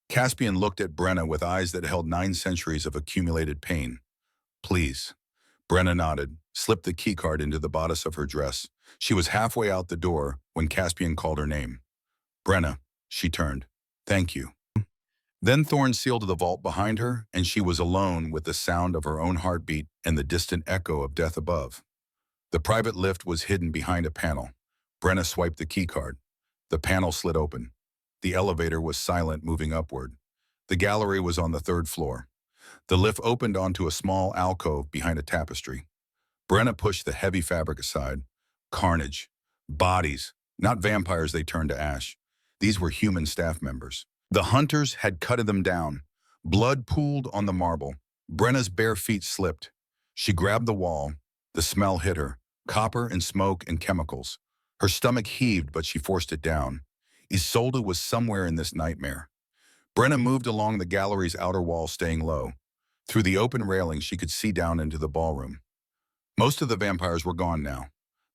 Caspian looked at Brenna with eyes that held 9 centuries of accumulated pain. Please. Brenna nodded, slipped the keycard into the bodice of her dress. She was halfway out the door when Caspian called her name. Brenna, she turned. Thank you. Then Thorne sealed the vault behind her, and she was alone with the sound of her own heartbeat and the distant echo of death above. The private lift was hidden behind a panel. Brenna swiped the keycard. The panel slid open. The elevator was silent, moving upward. The gallery was on the third floor. The lift opened onto a small alcove behind a tapestry. Brenna pushed the heavy fabric aside. Carnage. Bodies. Not vampires they turned to ash. These were human staff members. The hunters had cutted them down. Blood pooled on the marble. Brenna's bare feet slipped. She grabbed the wall. The smell hit her. Copper and smoke and chemicals. Her stomach heaved, but she forced it down. Isolde was somewhere in this nightmare. Brenna moved along the gallery's outer wall, staying low. Through the open railing, she could see down into the ballroom. Most of the vampires were gone now.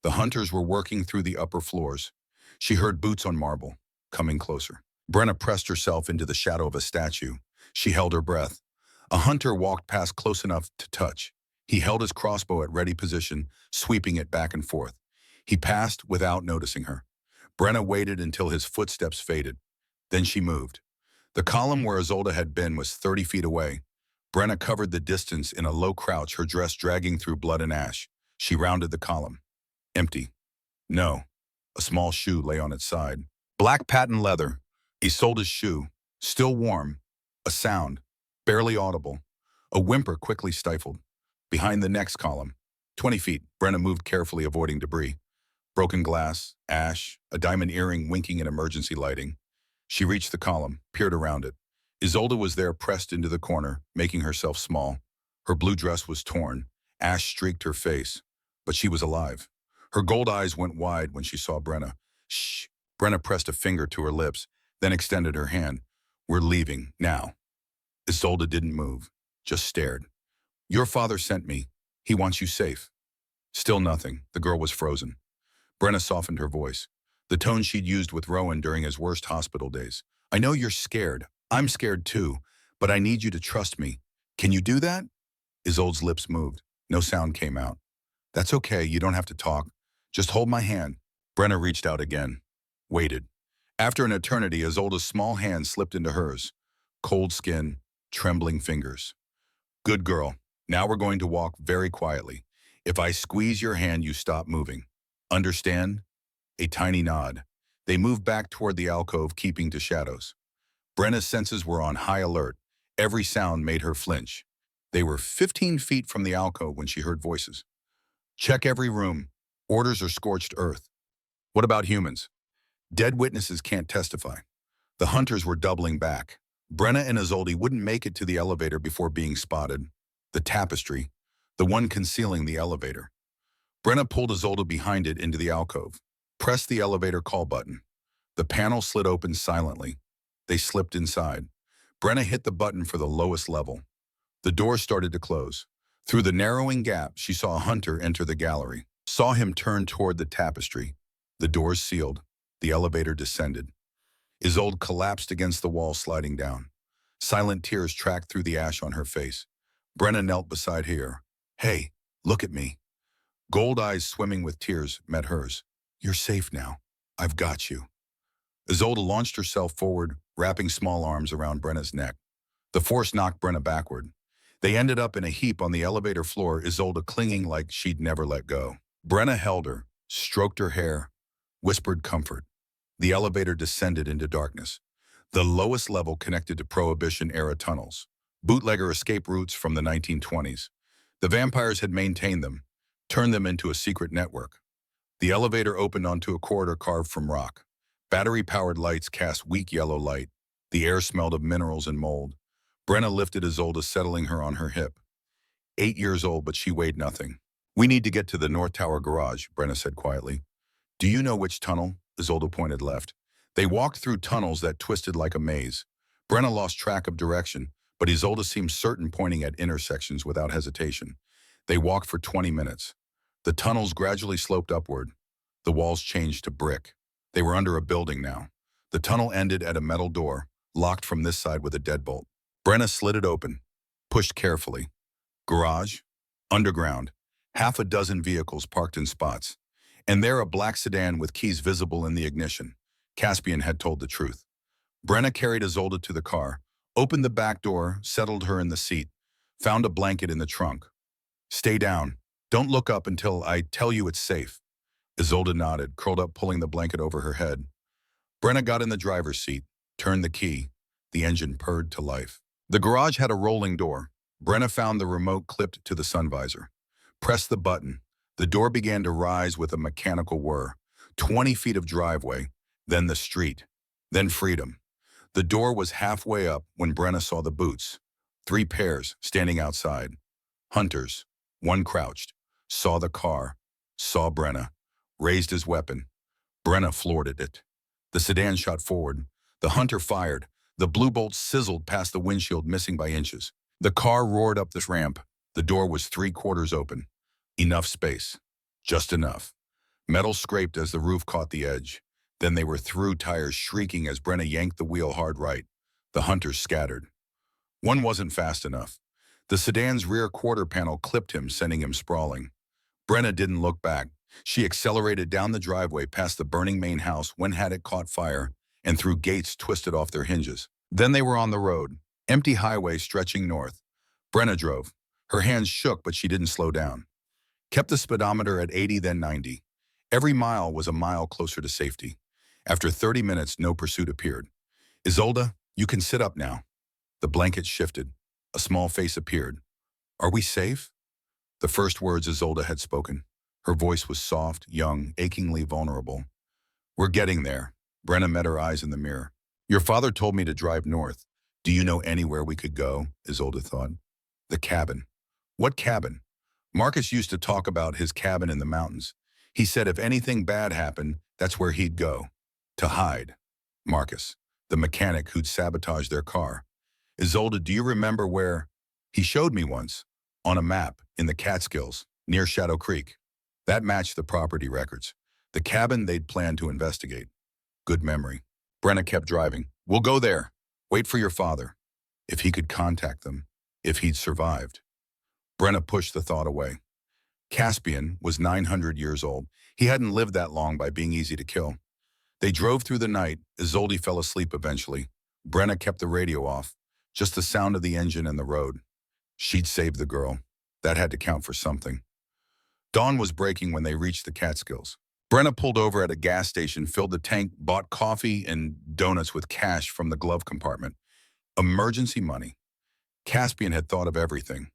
The hunters were working through the upper floors. She heard boots on marble, coming closer. Brenna pressed herself into the shadow of a statue. She held her breath. A hunter walked past close enough to touch. He held his crossbow at ready position, sweeping it back and forth. He passed without noticing her. Brenna waited until his footsteps faded. Then she moved. The column where Isolde had been was 30 feet away. Brenna covered the distance in a low crouch, her dress dragging through blood and ash. She rounded the column. Empty. No. A small shoe lay on its side. Black patent leather. Isolde's shoe. Still warm. A sound. Barely audible. A whimper quickly stifled. Behind the next column. 20 feet. Brenna moved carefully, avoiding debris. Broken glass, ash, a diamond earring winking in emergency lighting. She reached the column, peered around it. Isolde was there, pressed into the corner, making herself small. Her blue dress was torn. Ash streaked her face. But she was alive. Her gold eyes went wide when she saw Brenna. Shh. Brenna pressed a finger to her lips, then extended her hand. We're leaving, now. Isolde didn't move, just stared. Your father sent me. He wants you safe. Still nothing. The girl was frozen. Brenna softened her voice, the tone she'd used with Rowan during his worst hospital days. I know you're scared. I'm scared too, but I need you to trust me. Can you do that? Isolde's lips moved. No sound came out. That's okay. You don't have to talk. Just hold my hand. Brenna reached out again. Waited. After an eternity, Isolde's small hand slipped into hers. Cold skin, trembling fingers. Good girl. Now we're going to walk very quietly. If I squeeze your hand, you stop moving. Understand? A tiny nod. They moved back toward the alcove, keeping to shadows. Brenna's senses were on high alert. Every sound made her flinch. They were 15 feet from the alcove when she heard voices. Check every room. Orders are scorched earth. What about humans? Dead witnesses can't testify. The hunters were doubling back. Brenna and Isolde wouldn't make it to the elevator before being spotted. The tapestry, the one concealing the elevator. Brenna pulled Isolde behind it into the alcove, pressed the elevator call button. The panel slid open silently. They slipped inside. Brenna hit the button for the lowest level. The door started to close. Through the narrowing gap, she saw a hunter enter the gallery, saw him turn toward the tapestry. The doors sealed. The elevator descended. Isolde collapsed against the wall, sliding down. Silent tears tracked through the ash on her face. Brenna knelt beside her. Hey, look at me. Gold eyes swimming with tears met hers. You're safe now. I've got you. Isolde launched herself forward, wrapping small arms around Brenna's neck. The force knocked Brenna backward. They ended up in a heap on the elevator floor, Isolde clinging like she'd never let go. Brenna held her, stroked her hair, whispered comfort. The elevator descended into darkness. The lowest level connected to Prohibition-era tunnels, bootlegger escape routes from the 1920s. The vampires had maintained them, turned them into a secret network. The elevator opened onto a corridor carved from rock. Battery-powered lights cast weak yellow light. The air smelled of minerals and mold. Brenna lifted Isolde, settling her on her hip. 8 years old, but she weighed nothing. We need to get to the North Tower garage, Brenna said quietly. Do you know which tunnel? Isolde pointed left. They walked through tunnels that twisted like a maze. Brenna lost track of direction, but Isolde seemed certain, pointing at intersections without hesitation. They walked for 20 minutes. The tunnels gradually sloped upward. The walls changed to brick. They were under a building now. The tunnel ended at a metal door, locked from this side with a deadbolt. Brenna slid it open, pushed carefully. Garage, underground, half a dozen vehicles parked in spots. And there a black sedan with keys visible in the ignition. Caspian had told the truth. Brenna carried Isolde to the car, opened the back door, settled her in the seat, found a blanket in the trunk. Stay down. Don't look up until I tell you it's safe. Isolde nodded, curled up, pulling the blanket over her head. Brenna got in the driver's seat, turned the key. The engine purred to life. The garage had a rolling door. Brenna found the remote clipped to the sun visor. Pressed the button. The door began to rise with a mechanical whir. 20 feet of driveway, then the street, then freedom. The door was halfway up when Brenna saw the boots. 3 pairs standing outside. Hunters. One crouched. Saw the car. Saw Brenna. Raised his weapon. Brenna floored at it. The sedan shot forward. The hunter fired. The blue bolt sizzled past the windshield, missing by inches. The car roared up the ramp. The door was 3/4 open. Enough space. Just enough. Metal scraped as the roof caught the edge. Then they were through, tires shrieking as Brenna yanked the wheel hard right. The hunters scattered. One wasn't fast enough. The sedan's rear quarter panel clipped him, sending him sprawling. Brenna didn't look back. She accelerated down the driveway past the burning main house when had it caught fire, and through gates twisted off their hinges. Then they were on the road, empty highway stretching north. Brenna drove. Her hands shook, but she didn't slow down. Kept the speedometer at 80, then 90. Every mile was a mile closer to safety. After 30 minutes, no pursuit appeared. Isolde, you can sit up now. The blanket shifted. A small face appeared. Are we safe? The first words Isolde had spoken. Her voice was soft, young, achingly vulnerable. We're getting there. Brenna met her eyes in the mirror. Your father told me to drive north. Do you know anywhere we could go? Isolde thought. The cabin. What cabin? Marcus used to talk about his cabin in the mountains. He said if anything bad happened, that's where he'd go. To hide. Marcus, the mechanic who'd sabotaged their car. Isolde, do you remember where? He showed me once. On a map, in the Catskills, near Shadow Creek. That matched the property records. The cabin they'd planned to investigate. Good memory. Brenna kept driving. We'll go there. Wait for your father. If he could contact them. If he'd survived. Brenna pushed the thought away. Caspian was 900 years old. He hadn't lived that long by being easy to kill. They drove through the night. Isolde fell asleep eventually. Brenna kept the radio off. Just the sound of the engine and the road. She'd saved the girl. That had to count for something. Dawn was breaking when they reached the Catskills. Brenna pulled over at a gas station, filled the tank, bought coffee and donuts with cash from the glove compartment. Emergency money. Caspian had thought of everything.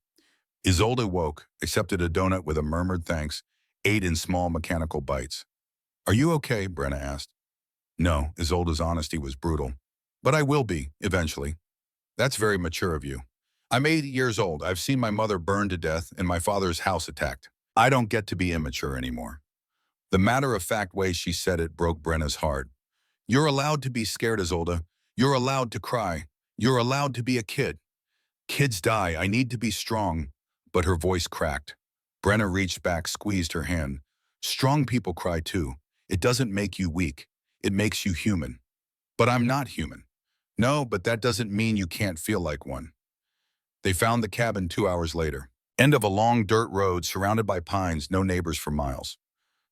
Isolde woke, accepted a donut with a murmured thanks, ate in small mechanical bites. Are you okay? Brenna asked. No, Isolde's honesty was brutal. But I will be, eventually. That's very mature of you. I'm 80 years old. I've seen my mother burned to death and my father's house attacked. I don't get to be immature anymore. The matter-of-fact way she said it broke Brenna's heart. You're allowed to be scared, Isolde. You're allowed to cry. You're allowed to be a kid. Kids die. I need to be strong. But her voice cracked. Brenna reached back, squeezed her hand. Strong people cry too. It doesn't make you weak. It makes you human. But I'm not human. No, but that doesn't mean you can't feel like one. They found the cabin 2 hours later. End of a long dirt road surrounded by pines, no neighbors for miles.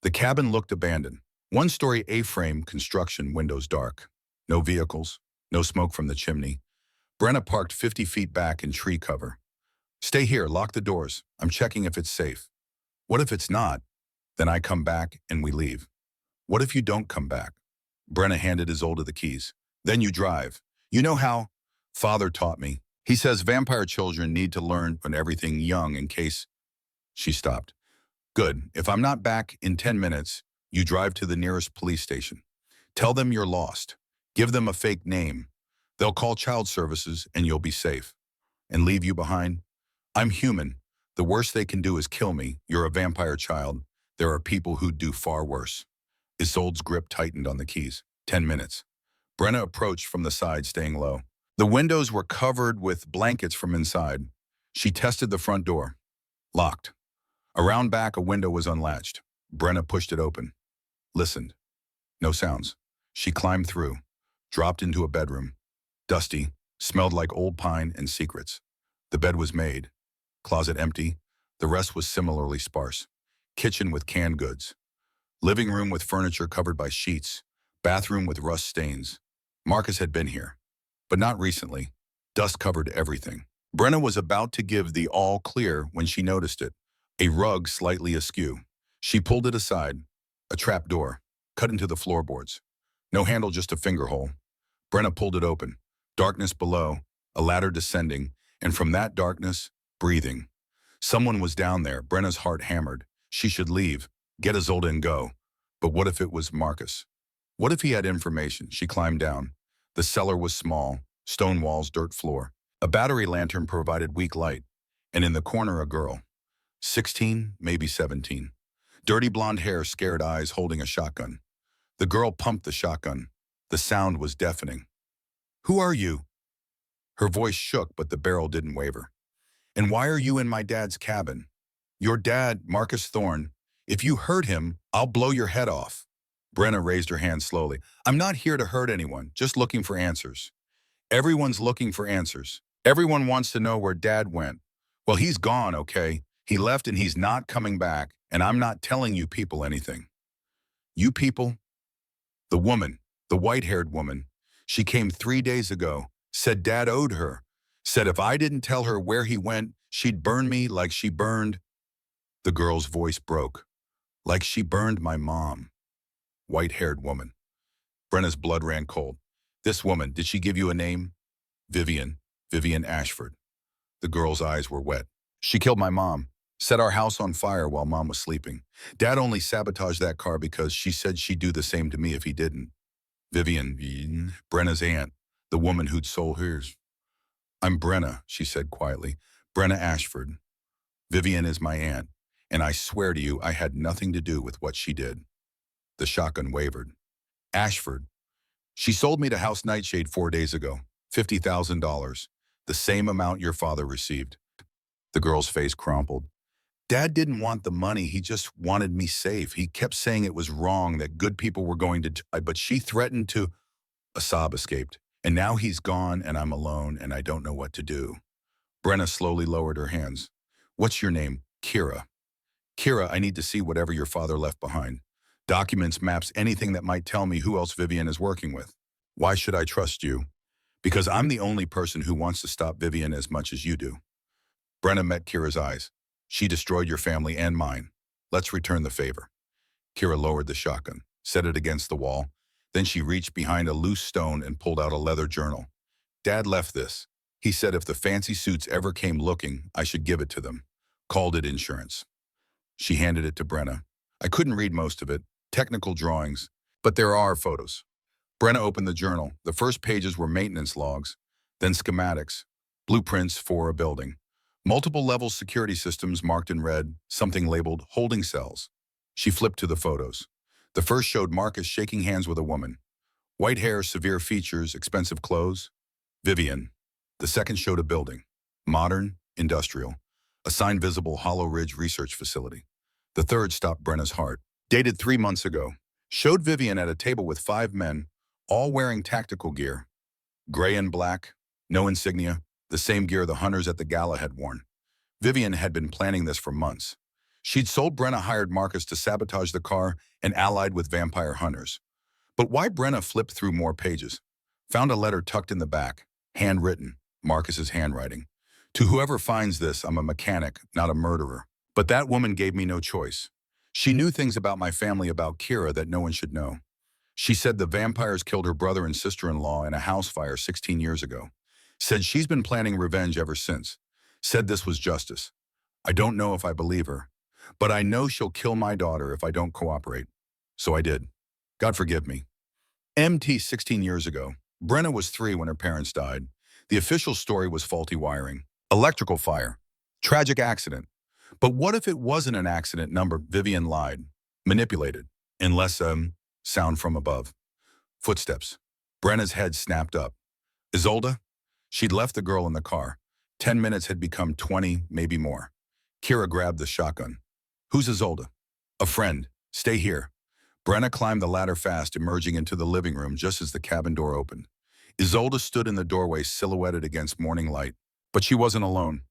The cabin looked abandoned. One-story A-frame construction, windows dark. No vehicles, no smoke from the chimney. Brenna parked 50 feet back in tree cover. Stay here, lock the doors. I'm checking if it's safe. What if it's not? Then I come back and we leave. What if you don't come back? Brenna handed Isolde the keys. Then you drive. You know how? Father taught me. He says vampire children need to learn when everything young in case. She stopped. Good. If I'm not back in 10 minutes, you drive to the nearest police station. Tell them you're lost. Give them a fake name. They'll call child services and you'll be safe. And leave you behind? I'm human. The worst they can do is kill me. You're a vampire child. There are people who'd do far worse. Isolde's grip tightened on the keys. 10 minutes. Brenna approached from the side, staying low. The windows were covered with blankets from inside. She tested the front door. Locked. Around back, a window was unlatched. Brenna pushed it open. Listened. No sounds. She climbed through. Dropped into a bedroom. Dusty. Smelled like old pine and secrets. The bed was made. Closet empty. The rest was similarly sparse. Kitchen with canned goods. Living room with furniture covered by sheets. Bathroom with rust stains. Marcus had been here. But not recently. Dust covered everything. Brenna was about to give the all clear when she noticed it. a rug slightly askew. She pulled it aside. A trap door, cut into the floorboards. No handle, just a finger hole. Brenna pulled it open. Darkness below, a ladder descending, and from that darkness, breathing. Someone was down there. Brenna's heart hammered. She should leave, get Isolde and go. But what if it was Marcus? What if he had information? She climbed down. The cellar was small, stone walls, dirt floor. A battery lantern provided weak light, and in the corner a girl. 16, maybe 17. Dirty blonde hair, scared eyes, holding a shotgun. The girl pumped the shotgun. The sound was deafening. "Who are you?" Her voice shook, but the barrel didn't waver. "And why are you in my dad's cabin?" "Your dad, Marcus Thorne. If you hurt him, I'll blow your head off." Brenna raised her hand slowly. "I'm not here to hurt anyone, just looking for answers." "Everyone's looking for answers. Everyone wants to know where Dad went." "Well, he's gone, okay? He left and he's not coming back, and I'm not telling you people anything." "You people?" "The woman, the white-haired woman. She came 3 days ago, said Dad owed her, said if I didn't tell her where he went, she'd burn me like she burned—" The girl's voice broke. "Like she burned my mom." White-haired woman. Brenna's blood ran cold. "This woman, did she give you a name?" Vivian Ashford." The girl's eyes were wet. "She killed my mom, set our house on fire while Mom was sleeping. Dad only sabotaged that car because she said she'd do the same to me if he didn't." Vivian, Brenna's aunt, the woman who'd sold hers. "I'm Brenna," she said quietly. "Brenna Ashford. Vivian is my aunt, and I swear to you I had nothing to do with what she did." The shotgun wavered. "Ashford. She sold me to House Nightshade 4 days ago. $50,000. The same amount your father received." The girl's face crumpled. "Dad didn't want the money, he just wanted me safe. He kept saying it was wrong, that good people were going to die, but she threatened to—" A sob escaped. "And now he's gone and I'm alone and I don't know what to do." Brenna slowly lowered her hands. "What's your name?" "Kira." "Kira, I need to see whatever your father left behind. Documents, maps, anything that might tell me who else Vivian is working with." "Why should I trust you?" "Because I'm the only person who wants to stop Vivian as much as you do." Brenna met Kira's eyes. "She destroyed your family and mine. Let's return the favor." Kira lowered the shotgun, set it against the wall. Then she reached behind a loose stone and pulled out a leather journal. "Dad left this. He said if the fancy suits ever came looking, I should give it to them. Called it insurance." She handed it to Brenna. "I couldn't read most of it. Technical drawings. But there are photos." Brenna opened the journal. The first pages were maintenance logs, then schematics, blueprints for a building. Multiple level security systems marked in red, something labeled holding cells. She flipped to the photos. The first showed Marcus shaking hands with a woman. White hair, severe features, expensive clothes. Vivian. The second showed a building. Modern, industrial. A sign visible, Hollow Ridge Research Facility. The third stopped Brenna's heart. Dated 3 months ago. Showed Vivian at a table with 5 men, all wearing tactical gear. Gray and black, no insignia, the same gear the hunters at the gala had worn. Vivian had been planning this for months. She'd sold Brenna, hired Marcus to sabotage the car, and allied with vampire hunters. But why? Brenna flipped through more pages. Found a letter tucked in the back, handwritten, Marcus's handwriting. "To whoever finds this, I'm a mechanic, not a murderer. But that woman gave me no choice. She knew things about my family, about Kira, that no one should know. She said the vampires killed her brother and sister-in-law in a house fire 16 years ago. Said she's been planning revenge ever since. Said this was justice. I don't know if I believe her, but I know she'll kill my daughter if I don't cooperate. So I did. God forgive me." 16 years ago. Brenna was 3 when her parents died. The official story was faulty wiring. Electrical fire. Tragic accident. But what if it wasn't an accident? Vivian lied. Manipulated. Unless, sound from above. Footsteps. Brenna's head snapped up. Isolde? She'd left the girl in the car. 10 minutes had become 20, maybe more. Kira grabbed the shotgun. "Who's Isolde?" "A friend. Stay here." Brenna climbed the ladder fast, emerging into the living room just as the cabin door opened. Isolde stood in the doorway, silhouetted against morning light. But she wasn't alone.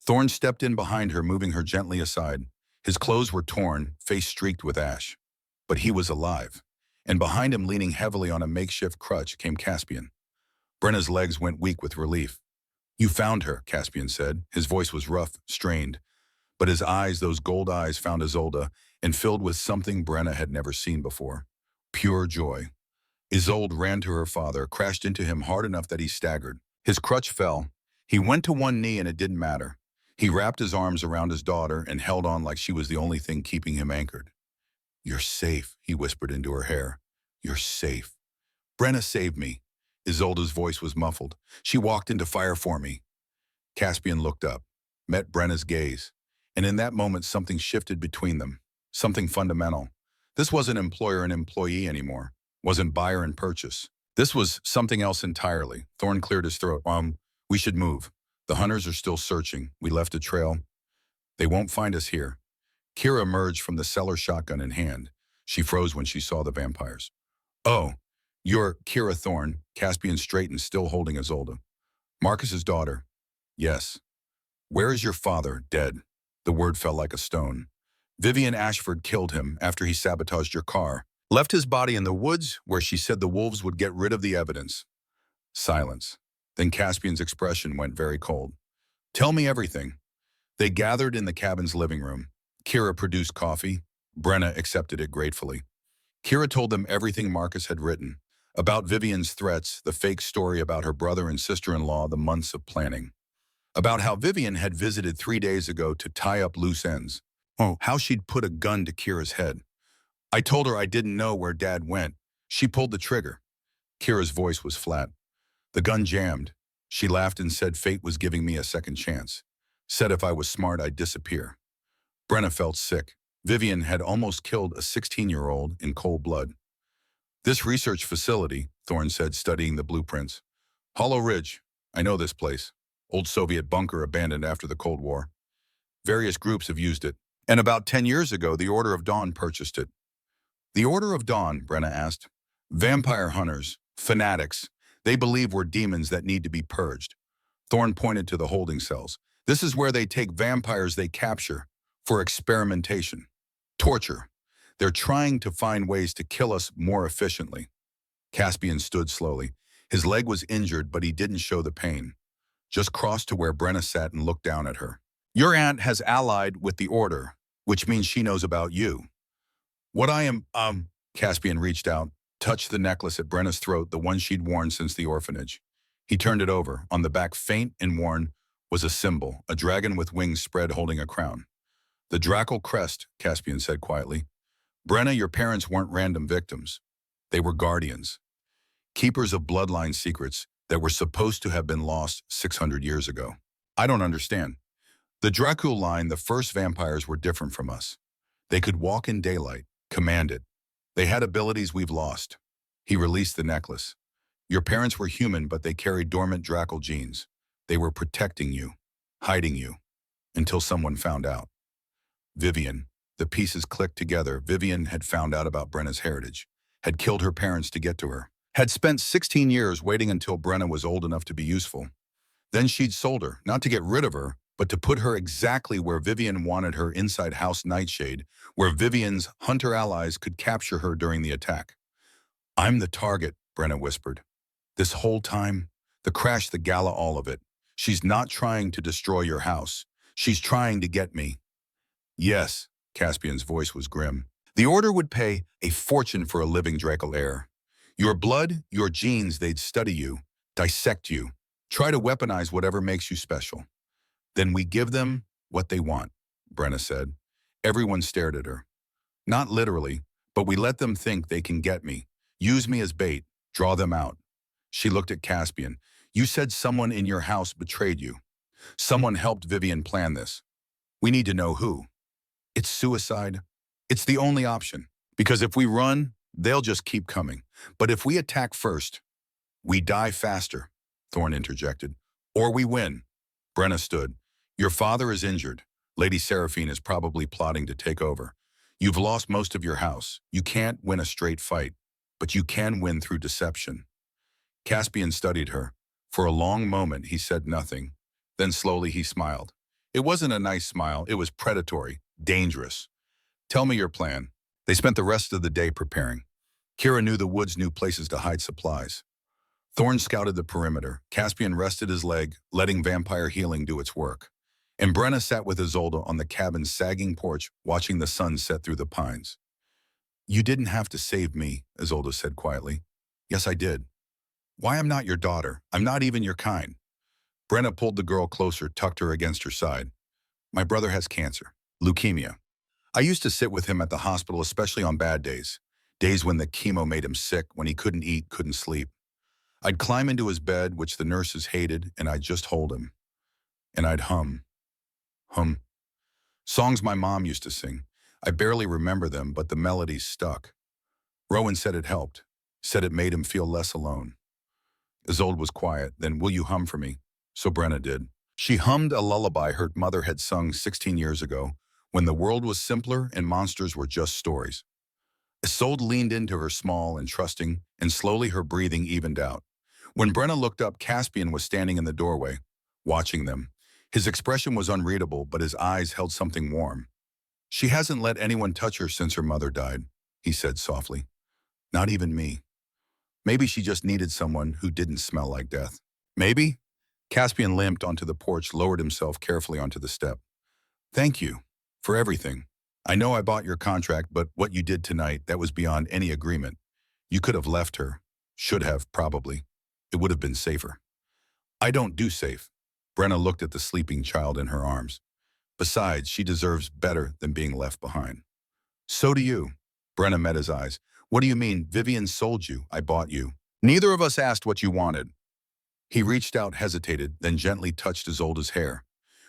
Thorne stepped in behind her, moving her gently aside. His clothes were torn, face streaked with ash. But he was alive. And behind him, leaning heavily on a makeshift crutch, came Caspian. Brenna's legs went weak with relief. "You found her," Caspian said. His voice was rough, strained. But his eyes, those gold eyes, found Isolde and filled with something Brenna had never seen before. Pure joy. Isolde ran to her father, crashed into him hard enough that he staggered. His crutch fell. He went to one knee and it didn't matter. He wrapped his arms around his daughter and held on like she was the only thing keeping him anchored. "You're safe," he whispered into her hair. "You're safe." "Brenna saved me." Isolde's voice was muffled. "She walked into fire for me." Caspian looked up, met Brenna's gaze, and in that moment something shifted between them, something fundamental. This wasn't employer and employee anymore, wasn't buyer and purchase. This was something else entirely. Thorn cleared his throat. We should move. The hunters are still searching. We left a trail. They won't find us here." Kira emerged from the cellar, shotgun in hand. She froze when she saw the vampires. "Oh, you're Kira Thorn." Caspian straightened, still holding Isolde. "Marcus's daughter." "Yes." "Where is your father?" "Dead." The word fell like a stone. "Vivian Ashford killed him after he sabotaged your car. Left his body in the woods where she said the wolves would get rid of the evidence." Silence. Then Caspian's expression went very cold. "Tell me everything." They gathered in the cabin's living room. Kira produced coffee. Brenna accepted it gratefully. Kira told them everything Marcus had written. About Vivian's threats, the fake story about her brother and sister-in-law, the months of planning. About how Vivian had visited 3 days ago to tie up loose ends. Oh, how she'd put a gun to Kira's head. "I told her I didn't know where Dad went. She pulled the trigger." Kira's voice was flat. "The gun jammed. She laughed and said fate was giving me a second chance. Said if I was smart, I'd disappear." Brenna felt sick. Vivian had almost killed a 16-year-old in cold blood. "This research facility," Thorn said, studying the blueprints. "Hollow Ridge. I know this place. Old Soviet bunker abandoned after the Cold War. Various groups have used it. And about 10 years ago, the Order of Dawn purchased it." "The Order of Dawn?" Brenna asked. "Vampire hunters. Fanatics. They believe we're demons that need to be purged." Thorn pointed to the holding cells. "This is where they take vampires they capture for experimentation. Torture. They're trying to find ways to kill us more efficiently." Caspian stood slowly. His leg was injured, but he didn't show the pain. Just crossed to where Brenna sat and looked down at her. "Your aunt has allied with the Order, which means she knows about you." "What I am, Caspian reached out, touched the necklace at Brenna's throat, the one she'd worn since the orphanage. He turned it over. On the back, faint and worn, was a symbol, a dragon with wings spread holding a crown. "The Dracal crest," Caspian said quietly. "Brenna, your parents weren't random victims. They were guardians. Keepers of bloodline secrets that were supposed to have been lost 600 years ago." "I don't understand." "The Dracal line, the first vampires, were different from us. They could walk in daylight, command it. They had abilities we've lost." He released the necklace. "Your parents were human, but they carried dormant Dracal genes. They were protecting you, hiding you, until someone found out. Vivian." The pieces clicked together. Vivian had found out about Brenna's heritage, had killed her parents to get to her, had spent 16 years waiting until Brenna was old enough to be useful. Then she'd sold her, not to get rid of her, but to put her exactly where Vivian wanted her, inside House Nightshade, where Vivian's hunter allies could capture her during the attack. "I'm the target," Brenna whispered. "This whole time, the crash, the gala, all of it. She's not trying to destroy your house. She's trying to get me." "Yes," Caspian's voice was grim. "The Order would pay a fortune for a living Dracal heir. Your blood, your genes, they'd study you, dissect you, try to weaponize whatever makes you special. Then we give them what they want," Brenna said. Everyone stared at her. "Not literally, but we let them think they can get me, use me as bait, draw them out." She looked at Caspian. "You said someone in your house betrayed you. Someone helped Vivian plan this. We need to know who." "It's suicide. It's the only option. Because if we run, they'll just keep coming. But if we attack first, we die faster," Thorn interjected. "Or we win." Brenna stood. "Your father is injured. Lady Seraphine is probably plotting to take over. You've lost most of your house. You can't win a straight fight, but you can win through deception." Caspian studied her. For a long moment, he said nothing. Then slowly he smiled. It wasn't a nice smile. It was predatory, dangerous. "Tell me your plan." They spent the rest of the day preparing. Kira knew the woods knew places to hide supplies. Thorn scouted the perimeter. Caspian rested his leg, letting vampire healing do its work. And Brenna sat with Isolde on the cabin's sagging porch, watching the sun set through the pines. You didn't have to save me, Isolde said quietly. Yes, I did. Why I'm not your daughter? I'm not even your kind. Brenna pulled the girl closer, tucked her against her side. My brother has cancer, leukemia. I used to sit with him at the hospital, especially on bad days. Days when the chemo made him sick, when he couldn't eat, couldn't sleep. I'd climb into his bed, which the nurses hated, and I'd just hold him. And I'd hum. Songs my mom used to sing. I barely remember them, but the melodies stuck. Rowan said it helped, said it made him feel less alone. Isolde was quiet. Then, will you hum for me? So Brenna did. She hummed a lullaby her mother had sung 16 years ago, when the world was simpler and monsters were just stories. Isolde leaned into her small and trusting, and slowly her breathing evened out. When Brenna looked up, Caspian was standing in the doorway, watching them. His expression was unreadable, but his eyes held something warm. She hasn't let anyone touch her since her mother died, he said softly. Not even me. Maybe she just needed someone who didn't smell like death. Maybe? Caspian limped onto the porch, lowered himself carefully onto the step. Thank you for everything. I know I bought your contract, but what you did tonight, that was beyond any agreement. You could have left her. Should have, probably. It would have been safer. I don't do safe. Brenna looked at the sleeping child in her arms. Besides, she deserves better than being left behind. So do you. Brenna met his eyes. What do you mean? Vivian sold you. I bought you. Neither of us asked what you wanted. He reached out, hesitated, then gently touched Isolde's hair.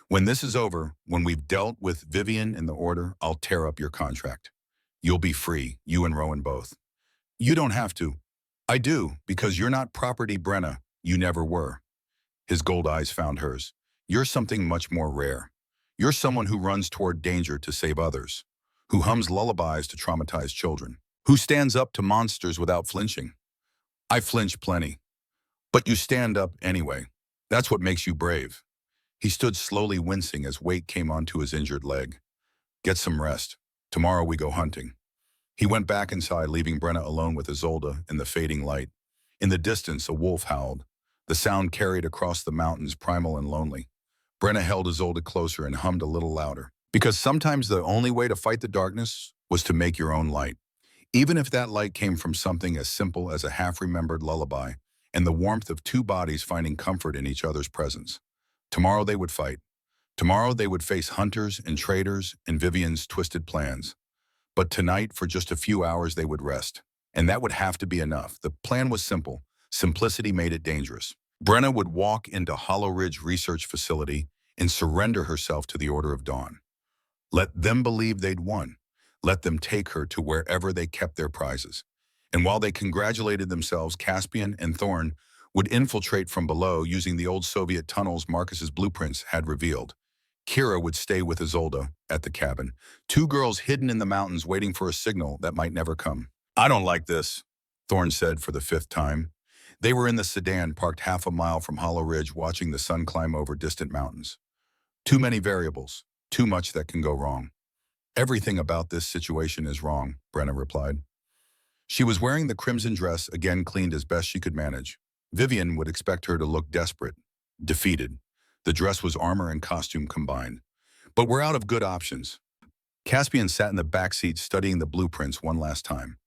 When this is over, when we've dealt with Vivian and the Order, I'll tear up your contract. You'll be free, you and Rowan both. You don't have to. I do, because you're not property, Brenna. You never were. His gold eyes found hers. You're something much more rare. You're someone who runs toward danger to save others, who hums lullabies to traumatize children, who stands up to monsters without flinching. I flinch plenty. But you stand up anyway. That's what makes you brave. He stood slowly, wincing as weight came onto his injured leg. Get some rest. Tomorrow we go hunting. He went back inside, leaving Brenna alone with Isolde in the fading light. In the distance, a wolf howled. The sound carried across the mountains, primal and lonely. Brenna held Isolde closer and hummed a little louder. Because sometimes the only way to fight the darkness was to make your own light. Even if that light came from something as simple as a half-remembered lullaby and the warmth of two bodies finding comfort in each other's presence. Tomorrow they would fight. Tomorrow they would face hunters and traders and Vivian's twisted plans. But tonight, for just a few hours, they would rest. And that would have to be enough. The plan was simple. Simplicity made it dangerous. Brenna would walk into Hollow Ridge Research Facility and surrender herself to the Order of Dawn. Let them believe they'd won. Let them take her to wherever they kept their prizes. And while they congratulated themselves, Caspian and Thorn would infiltrate from below using the old Soviet tunnels Marcus's blueprints had revealed. Kira would stay with Isolde at the cabin, two girls hidden in the mountains waiting for a signal that might never come. I don't like this, Thorn said for the 5th time. They were in the sedan parked half a mile from Hollow Ridge, watching the sun climb over distant mountains. Too many variables, too much that can go wrong. Everything about this situation is wrong, Brenna replied. She was wearing the crimson dress, again cleaned as best she could manage. Vivian would expect her to look desperate, defeated. The dress was armor and costume combined. But we're out of good options. Caspian sat in the back seat studying the blueprints one last time.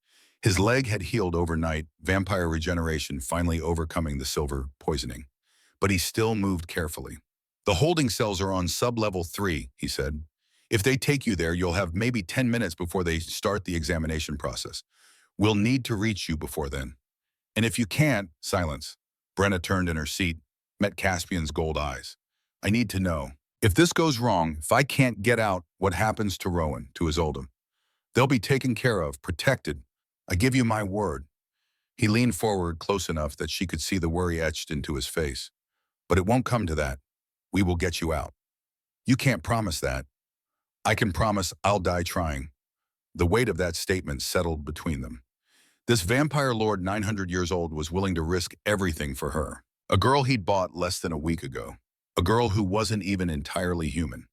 His leg had healed overnight, vampire regeneration finally overcoming the silver poisoning. But he still moved carefully. The holding cells are on sub-level 3, he said. If they take you there, you'll have maybe 10 minutes before they start the examination process. We'll need to reach you before then. And if you can't, silence. Brenna turned in her seat, met Caspian's gold eyes. I need to know. If this goes wrong, if I can't get out, what happens to Rowan, to Isolde? They'll be taken care of, protected. I give you my word. He leaned forward close enough that she could see the worry etched into his face. But it won't come to that. We will get you out. You can't promise that. I can promise I'll die trying. The weight of that statement settled between them. This vampire lord 900 years old was willing to risk everything for her. A girl he'd bought less than a week ago. A girl who wasn't even entirely human.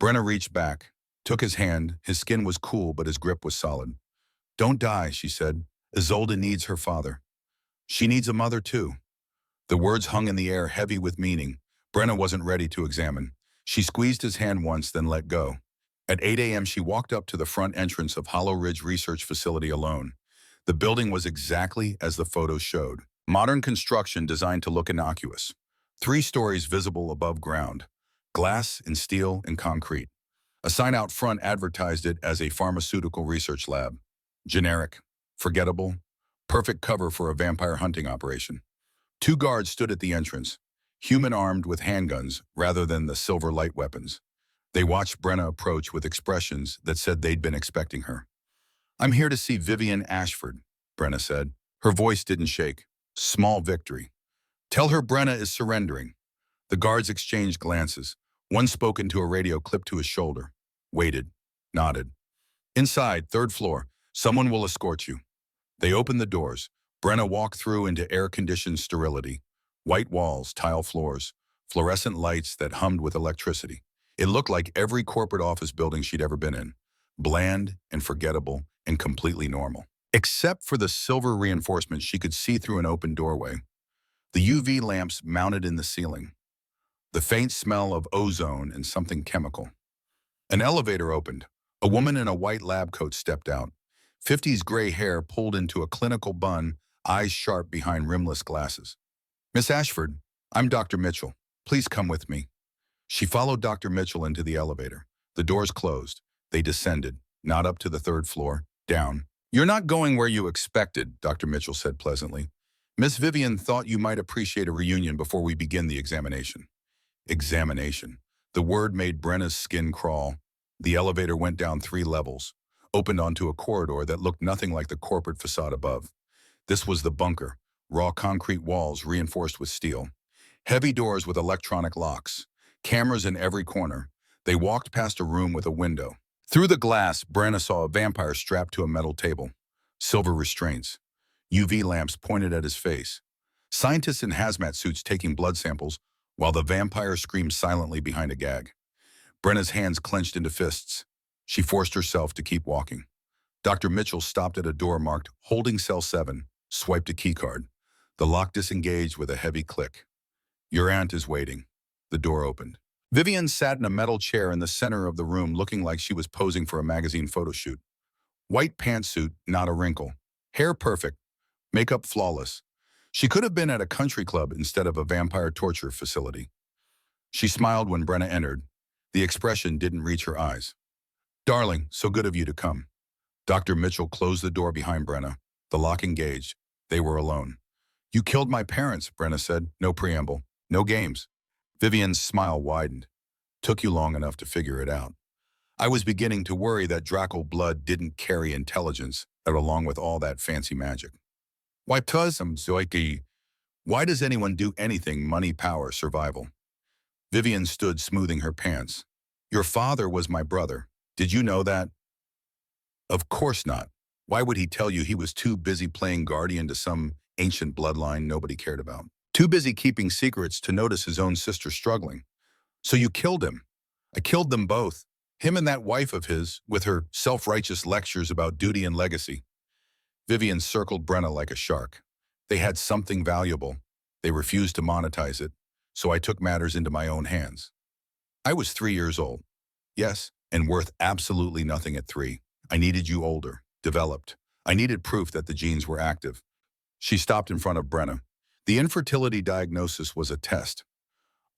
Brenna reached back, took his hand. His skin was cool, but his grip was solid. Don't die, she said. Isolde needs her father. She needs a mother too. The words hung in the air, heavy with meaning. Brenna wasn't ready to examine. She squeezed his hand once, then let go. At 8 a.m., she walked up to the front entrance of Hollow Ridge Research Facility alone. The building was exactly as the photos showed. Modern construction designed to look innocuous. 3 stories visible above ground. Glass and steel and concrete. A sign out front advertised it as a pharmaceutical research lab. Generic, forgettable, perfect cover for a vampire hunting operation. 2 guards stood at the entrance, human armed with handguns rather than the silver light weapons. They watched Brenna approach with expressions that said they'd been expecting her. "I'm here to see Vivian Ashford," Brenna said. Her voice didn't shake. "Small victory. Tell her Brenna is surrendering." The guards exchanged glances. One spoke into a radio clipped to his shoulder. Waited. Nodded. "Inside, 3rd floor. Someone will escort you." They opened the doors. Brenna walked through into air-conditioned sterility. White walls, tile floors, fluorescent lights that hummed with electricity. It looked like every corporate office building she'd ever been in. Bland and forgettable and completely normal. Except for the silver reinforcement she could see through an open doorway. The UV lamps mounted in the ceiling. The faint smell of ozone and something chemical. An elevator opened. A woman in a white lab coat stepped out. 50s gray hair pulled into a clinical bun, eyes sharp behind rimless glasses. "Miss Ashford, I'm Dr. Mitchell. Please come with me." She followed Dr. Mitchell into the elevator. The doors closed. They descended, not up to the 3rd floor, down. "You're not going where you expected," Dr. Mitchell said pleasantly. "Miss Vivian thought you might appreciate a reunion before we begin the examination." Examination. The word made Brenna's skin crawl. The elevator went down 3 levels, opened onto a corridor that looked nothing like the corporate facade above. This was the bunker, raw concrete walls reinforced with steel. Heavy doors with electronic locks. Cameras in every corner. They walked past a room with a window. Through the glass, Brenna saw a vampire strapped to a metal table. Silver restraints. UV lamps pointed at his face. Scientists in hazmat suits taking blood samples, while the vampire screamed silently behind a gag. Brenna's hands clenched into fists. She forced herself to keep walking. Dr. Mitchell stopped at a door marked "Holding Cell 7", swiped a keycard. The lock disengaged with a heavy click. "Your aunt is waiting." The door opened. Vivian sat in a metal chair in the center of the room looking like she was posing for a magazine photo shoot. White pantsuit, not a wrinkle. Hair perfect. Makeup flawless. She could have been at a country club instead of a vampire torture facility. She smiled when Brenna entered. The expression didn't reach her eyes. "Darling, so good of you to come." Dr. Mitchell closed the door behind Brenna. The lock engaged. They were alone. "You killed my parents," Brenna said. No preamble. No games. Vivian's smile widened. "Took you long enough to figure it out." I was beginning to worry that Draco blood didn't carry intelligence, along with all that fancy magic. "Why, cuz I'm Zoiki. Why does anyone do anything? Money, power, survival." Vivian stood smoothing her pants. "Your father was my brother. Did you know that?" "Of course not. Why would he tell you? He was too busy playing guardian to some ancient bloodline nobody cared about. Too busy keeping secrets to notice his own sister struggling. So you killed him." "I killed them both. Him and that wife of his, with her self-righteous lectures about duty and legacy." Vivian circled Brenna like a shark. "They had something valuable. They refused to monetize it, so I took matters into my own hands. I was 3 years old. Yes, and worth absolutely nothing at 3. I needed you older, developed. I needed proof that the genes were active." She stopped in front of Brenna. The infertility diagnosis was a test.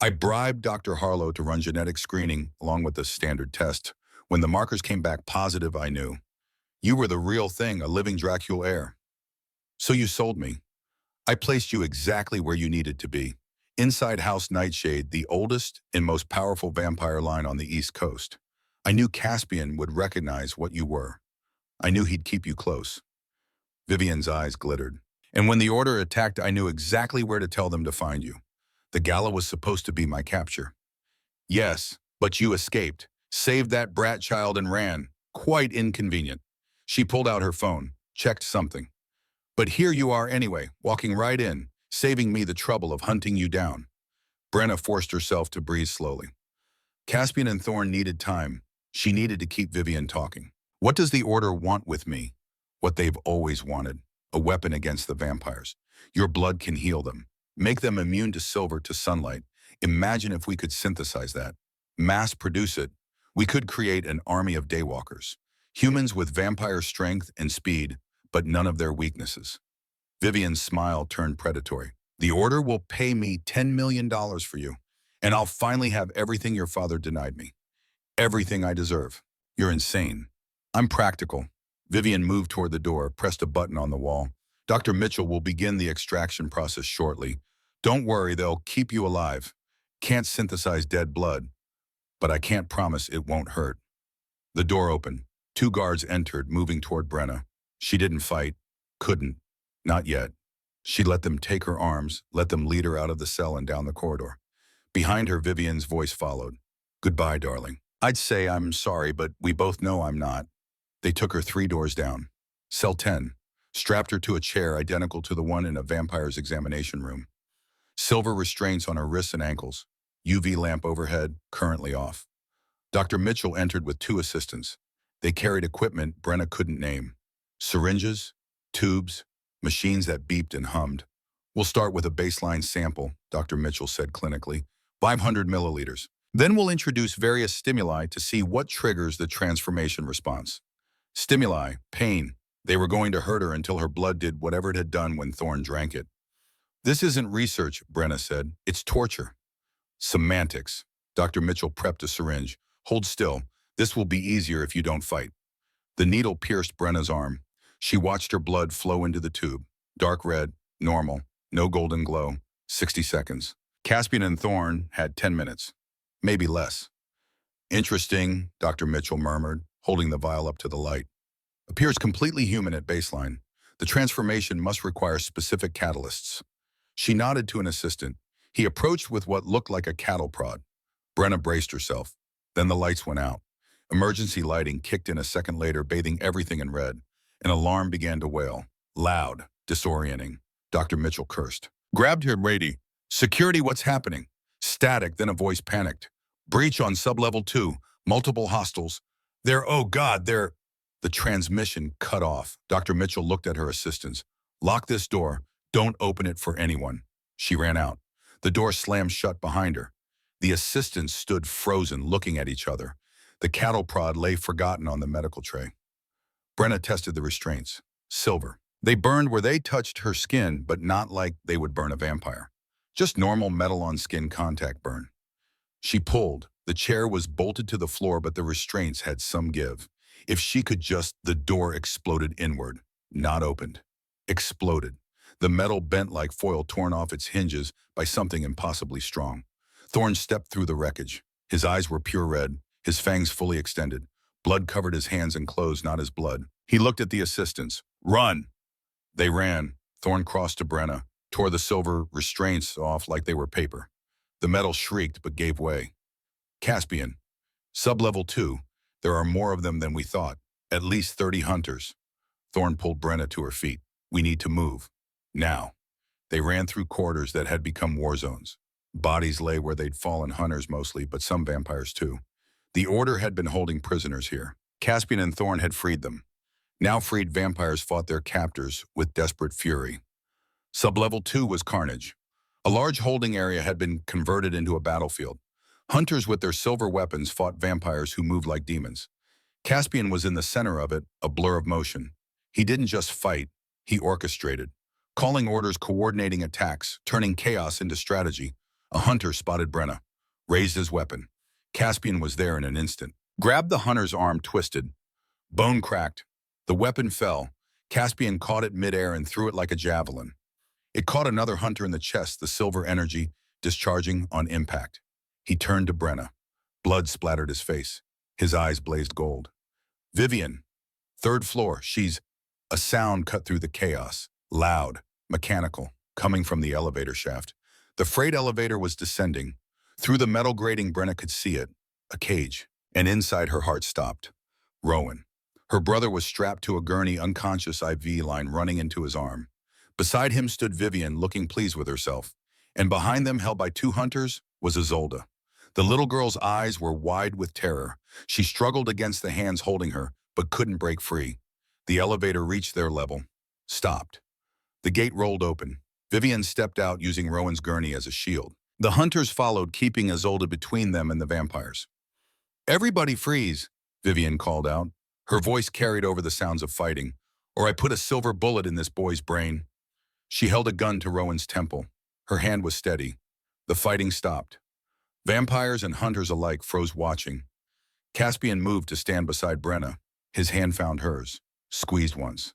"I bribed Dr. Harlow to run genetic screening along with the standard test. When the markers came back positive, I knew. You were the real thing, a living Dracula heir. So you sold me. I placed you exactly where you needed to be. Inside House Nightshade, the oldest and most powerful vampire line on the East Coast. I knew Caspian would recognize what you were. I knew he'd keep you close." Vivian's eyes glittered. "And when the Order attacked, I knew exactly where to tell them to find you. The gala was supposed to be my capture." "Yes, but you escaped, saved that brat child and ran. Quite inconvenient." She pulled out her phone, checked something. "But here you are anyway, walking right in, saving me the trouble of hunting you down." Brenna forced herself to breathe slowly. Caspian and Thorne needed time. She needed to keep Vivian talking. "What does the Order want with me?" "What they've always wanted. A weapon against the vampires. Your blood can heal them. Make them immune to silver, to sunlight. Imagine if we could synthesize that." mass produce it, we could create an army of daywalkers. Humans with vampire strength and speed, but none of their weaknesses. Vivian's smile turned predatory. The Order will pay me $10 million for you, and I'll finally have everything your father denied me. Everything I deserve. You're insane. I'm practical. Vivian moved toward the door, pressed a button on the wall. Dr. Mitchell will begin the extraction process shortly. Don't worry, they'll keep you alive. Can't synthesize dead blood, but I can't promise it won't hurt. The door opened. Two guards entered, moving toward Brenna. She didn't fight. Couldn't. Not yet. She let them take her arms, let them lead her out of the cell and down the corridor. Behind her, Vivian's voice followed. Goodbye, darling. I'd say I'm sorry, but we both know I'm not. They took her 3 doors down. Cell 10. Strapped her to a chair identical to the one in a vampire's examination room. Silver restraints on her wrists and ankles. UV lamp overhead, currently off. Dr. Mitchell entered with 2 assistants. They carried equipment Brenna couldn't name. Syringes, tubes, machines that beeped and hummed. We'll start with a baseline sample, Dr. Mitchell said clinically. 500 milliliters. Then we'll introduce various stimuli to see what triggers the transformation response. Stimuli, pain. They were going to hurt her until her blood did whatever it had done when Thorne drank it. This isn't research, Brenna said. It's torture. Semantics. Dr. Mitchell prepped a syringe. Hold still. This will be easier if you don't fight. The needle pierced Brenna's arm. She watched her blood flow into the tube. Dark red, normal, no golden glow. 60 seconds. Caspian and Thorne had 10 minutes. Maybe less. Interesting, Dr. Mitchell murmured, holding the vial up to the light. Appears completely human at baseline. The transformation must require specific catalysts. She nodded to an assistant. He approached with what looked like a cattle prod. Brenna braced herself. Then the lights went out. Emergency lighting kicked in a second later, bathing everything in red. An alarm began to wail. Loud, disorienting. Dr. Mitchell cursed. Grabbed her Brady. Security, what's happening? Static, then a voice panicked. Breach on sublevel 2. Multiple hostiles. Oh God, they're... The transmission cut off. Dr. Mitchell looked at her assistants. Lock this door. Don't open it for anyone. She ran out. The door slammed shut behind her. The assistants stood frozen, looking at each other. The cattle prod lay forgotten on the medical tray. Brenna tested the restraints. Silver. They burned where they touched her skin, but not like they would burn a vampire. Just normal metal-on-skin contact burn. She pulled. The chair was bolted to the floor, but the restraints had some give. If she could just... The door exploded inward. Not opened. Exploded. The metal bent like foil torn off its hinges by something impossibly strong. Thorne stepped through the wreckage. His eyes were pure red, his fangs fully extended. Blood covered his hands and clothes, not his blood. He looked at the assistants. Run! They ran. Thorne crossed to Brenna, tore the silver restraints off like they were paper. The metal shrieked but gave way. Caspian. Sublevel 2. There are more of them than we thought. At least 30 hunters. Thorne pulled Brenna to her feet. We need to move. Now. They ran through corridors that had become war zones. Bodies lay where they'd fallen, hunters mostly, but some vampires too. The Order had been holding prisoners here. Caspian and Thorne had freed them. Now freed vampires fought their captors with desperate fury. Sublevel 2 was carnage. A large holding area had been converted into a battlefield. Hunters with their silver weapons fought vampires who moved like demons. Caspian was in the center of it, a blur of motion. He didn't just fight, he orchestrated. Calling orders, coordinating attacks, turning chaos into strategy. A hunter spotted Brenna, raised his weapon. Caspian was there in an instant. Grabbed the hunter's arm, twisted. Bone cracked. The weapon fell. Caspian caught it midair and threw it like a javelin. It caught another hunter in the chest, the silver energy discharging on impact. He turned to Brenna. Blood splattered his face. His eyes blazed gold. Vivian. 3rd floor. She's... A sound cut through the chaos. Loud, mechanical, coming from the elevator shaft. The freight elevator was descending. Through the metal grating, Brenna could see it. A cage. And inside, her heart stopped. Rowan. Her brother was strapped to a gurney, unconscious, IV line running into his arm. Beside him stood Vivian, looking pleased with herself. And behind them, held by 2 hunters, was Isolde. The little girl's eyes were wide with terror. She struggled against the hands holding her, but couldn't break free. The elevator reached their level. Stopped. The gate rolled open. Vivian stepped out using Rowan's gurney as a shield. The hunters followed, keeping Isolde between them and the vampires. "Everybody freeze," Vivian called out. Her voice carried over the sounds of fighting. "Or I put a silver bullet in this boy's brain." She held a gun to Rowan's temple. Her hand was steady. The fighting stopped. Vampires and hunters alike froze watching. Caspian moved to stand beside Brenna. His hand found hers, squeezed once.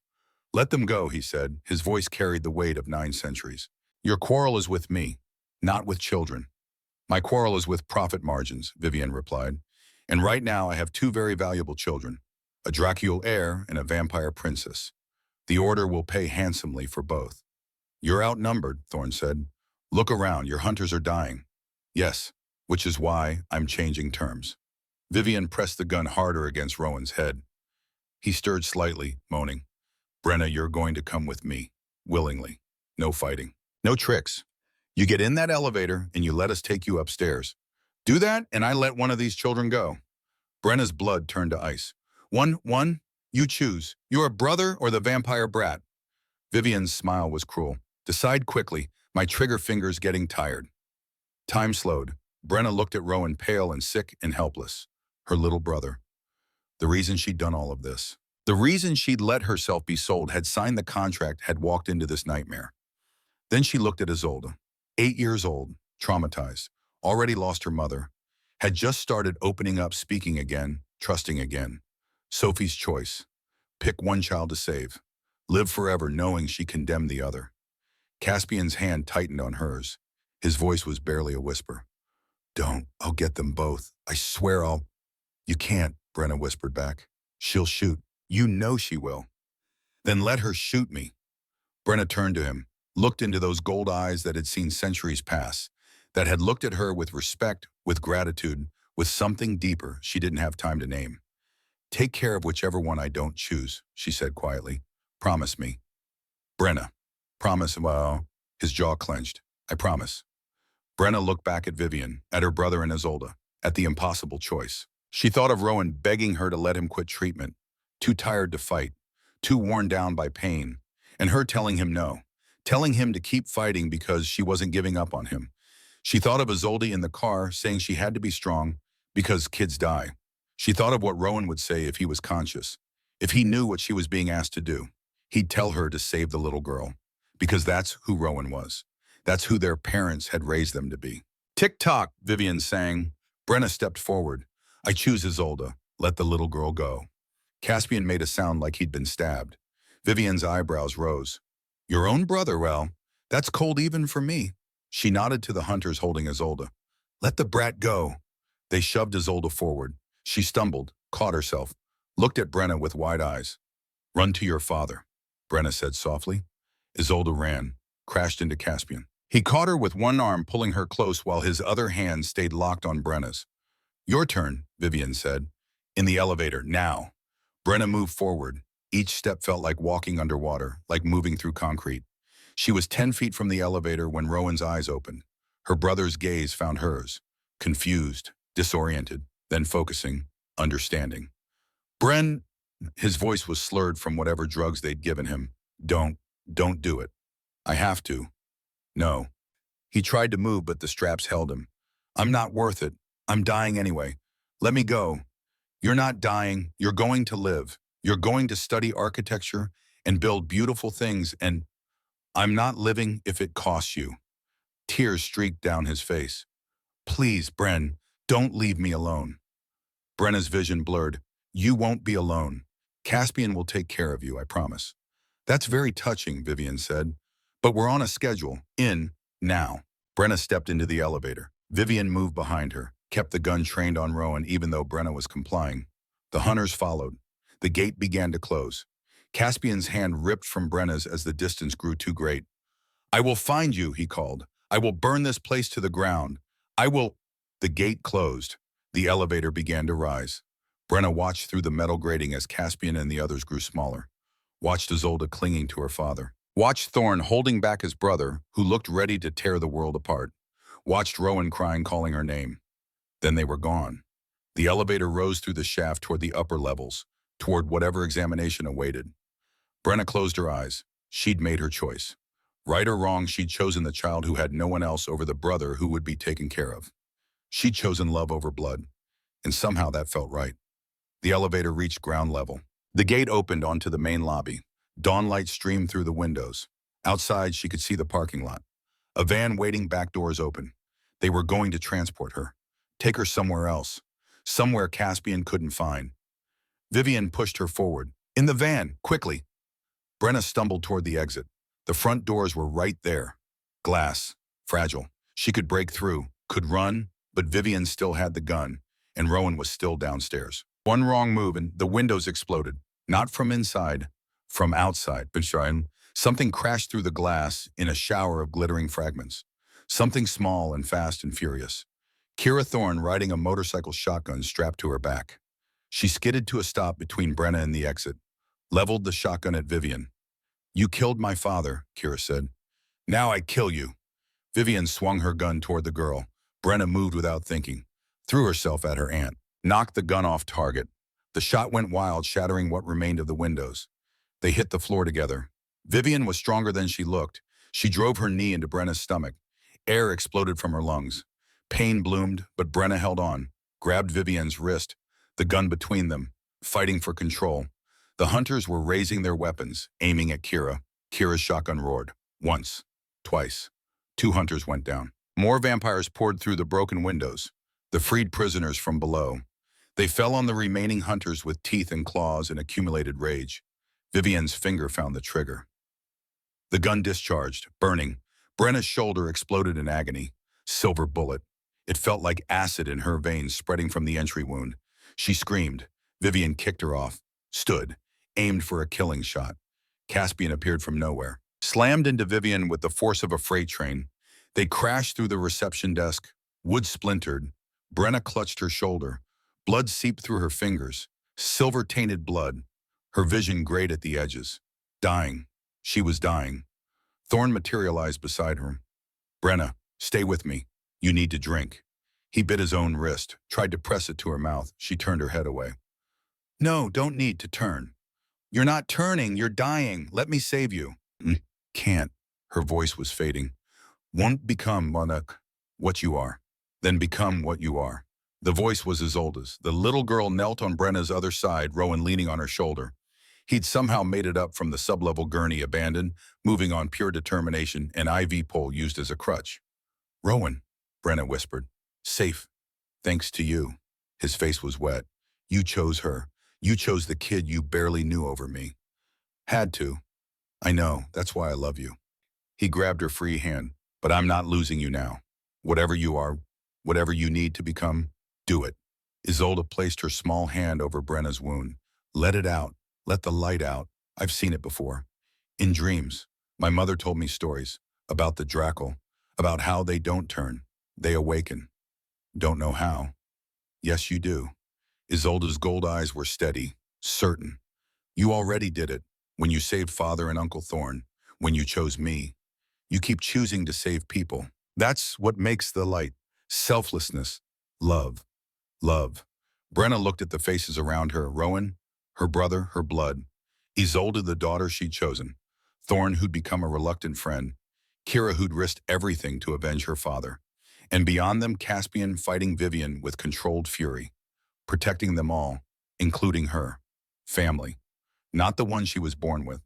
"Let them go," he said. His voice carried the weight of 9 centuries. "Your quarrel is with me, not with children." "My quarrel is with profit margins," Vivian replied. "And right now I have 2 very valuable children, a Dracul heir and a vampire princess. The Order will pay handsomely for both." "You're outnumbered," Thorn said. "Look around, your hunters are dying." "Yes, which is why I'm changing terms." Vivian pressed the gun harder against Rowan's head. He stirred slightly, moaning. "Brenna, you're going to come with me, willingly. No fighting. No tricks. You get in that elevator and you let us take you upstairs. Do that and I let one of these children go." Brenna's blood turned to ice. One, you choose. You're a brother or the vampire brat." Vivian's smile was cruel. "Decide quickly. My trigger finger's getting tired." Time slowed. Brenna looked at Rowan, pale and sick and helpless. Her little brother. The reason she'd done all of this. The reason she'd let herself be sold, had signed the contract, had walked into this nightmare. Then she looked at Isolde. 8 years old, traumatized, already lost her mother, had just started opening up, speaking again, trusting again. Sophie's choice. Pick one child to save. Live forever knowing she condemned the other. Caspian's hand tightened on hers. His voice was barely a whisper. "Don't. I'll get them both. I swear I'll—" "You can't," Brenna whispered back. "She'll shoot. You know she will." "Then let her shoot me." Brenna turned to him, looked into those gold eyes that had seen centuries pass, that had looked at her with respect, with gratitude, with something deeper she didn't have time to name. "Take care of whichever one I don't choose," she said quietly. "Promise me." "Brenna." "Promise." Well, his jaw clenched. "I promise." Brenna looked back at Vivian, at her brother and Isolde, at the impossible choice. She thought of Rowan begging her to let him quit treatment, too tired to fight, too worn down by pain, and her telling him no, telling him to keep fighting because she wasn't giving up on him. She thought of Isolde in the car saying she had to be strong because kids die. She thought of what Rowan would say if he was conscious, if he knew what she was being asked to do. He'd tell her to save the little girl, because that's who Rowan was. That's who their parents had raised them to be. "Tick-tock," Vivian sang. Brenna stepped forward. "I choose Isolde. Let the little girl go." Caspian made a sound like he'd been stabbed. Vivian's eyebrows rose. "Your own brother? Well, that's cold even for me." She nodded to the hunters holding Isolde. "Let the brat go." They shoved Isolde forward. She stumbled, caught herself, looked at Brenna with wide eyes. "Run to your father," Brenna said softly. Isolde ran, crashed into Caspian. He caught her with one arm, pulling her close while his other hand stayed locked on Brenna's. "Your turn," Vivian said. "In the elevator, now." Brenna moved forward. Each step felt like walking underwater, like moving through concrete. She was 10 feet from the elevator when Rowan's eyes opened. Her brother's gaze found hers, confused, disoriented, then focusing, understanding. "Bren," his voice was slurred from whatever drugs they'd given him. Don't do it." "I have to." "No." He tried to move, but the straps held him. "I'm not worth it. I'm dying anyway. Let me go." "You're not dying. You're going to live. You're going to study architecture and build beautiful things, and I'm not living if it costs you." Tears streaked down his face. "Please, Bren, don't leave me alone." Brenna's vision blurred. "You won't be alone. Caspian will take care of you, I promise." "That's very touching," Vivian said. "But we're on a schedule. In, now." Brenna stepped into the elevator. Vivian moved behind her, kept the gun trained on Rowan even though Brenna was complying. The hunters followed. The gate began to close. Caspian's hand ripped from Brenna's as the distance grew too great. "I will find you," he called. "I will burn this place to the ground. I will—" The gate closed. The elevator began to rise. Brenna watched through the metal grating as Caspian and the others grew smaller. Watched Isolde clinging to her father. Watched Thorn holding back his brother, who looked ready to tear the world apart. Watched Rowan crying, calling her name. Then they were gone. The elevator rose through the shaft toward the upper levels, toward whatever examination awaited. Brenna closed her eyes. She'd made her choice. Right or wrong, she'd chosen the child who had no one else over the brother who would be taken care of. She'd chosen love over blood, and somehow that felt right. The elevator reached ground level. The gate opened onto the main lobby. Dawn light streamed through the windows. Outside, she could see the parking lot. A van waiting, back doors open. They were going to transport her, take her somewhere else, somewhere Caspian couldn't find. Vivian pushed her forward. In the van, quickly. Brenna stumbled toward the exit. The front doors were right there. Glass, fragile. She could break through, could run, but Vivian still had the gun, and Rowan was still downstairs. One wrong move and the windows exploded. Not from inside, from outside. Something crashed through the glass in a shower of glittering fragments. Something small and fast and furious. Kira Thorne riding a motorcycle shotgun strapped to her back. She skidded to a stop between Brenna and the exit, leveled the shotgun at Vivian. You killed my father, Kira said. Now I kill you. Vivian swung her gun toward the girl. Brenna moved without thinking, threw herself at her aunt, knocked the gun off target. The shot went wild, shattering what remained of the windows. They hit the floor together. Vivian was stronger than she looked. She drove her knee into Brenna's stomach. Air exploded from her lungs. Pain bloomed, but Brenna held on, grabbed Vivian's wrist, the gun between them, fighting for control. The hunters were raising their weapons, aiming at Kira. Kira's shotgun roared. Once. Twice. 2 hunters went down. More vampires poured through the broken windows, the freed prisoners from below. They fell on the remaining hunters with teeth and claws and accumulated rage. Vivian's finger found the trigger. The gun discharged, burning. Brenna's shoulder exploded in agony. Silver bullet. It felt like acid in her veins spreading from the entry wound. She screamed. Vivian kicked her off, stood, aimed for a killing shot. Caspian appeared from nowhere, slammed into Vivian with the force of a freight train. They crashed through the reception desk. Wood splintered. Brenna clutched her shoulder. Blood seeped through her fingers. Silver-tainted blood. Her vision grayed at the edges. Dying. She was dying. Thorne materialized beside her. Brenna, stay with me. You need to drink. He bit his own wrist, tried to press it to her mouth. She turned her head away. No, don't need to turn. You're not turning, you're dying. Let me save you. Can't. Her voice was fading. Won't become what you are. Then become what you are. The voice was Isolde's. The little girl knelt on Brenna's other side, Rowan leaning on her shoulder. He'd somehow made it up from the sub-level gurney abandoned, moving on pure determination, an IV pole used as a crutch. Rowan, Brenna whispered. Safe. Thanks to you. His face was wet. You chose her. You chose the kid you barely knew over me. Had to. I know. That's why I love you. He grabbed her free hand. But I'm not losing you now. Whatever you are, whatever you need to become, do it. Isolde placed her small hand over Brenna's wound. Let it out. Let the light out. I've seen it before. In dreams, my mother told me stories about the Drackle, about how they don't turn. They awaken. Don't know how. Yes, you do. Isolde's gold eyes were steady, certain. You already did it, when you saved Father and Uncle Thorne, when you chose me. You keep choosing to save people. That's what makes the light. Selflessness. Love. Love. Brenna looked at the faces around her. Rowan, her brother, her blood. Isolde, the daughter she'd chosen. Thorne, who'd become a reluctant friend. Kira, who'd risked everything to avenge her father. And beyond them, Caspian fighting Vivian with controlled fury. Protecting them all, including her. Family. Not the one she was born with.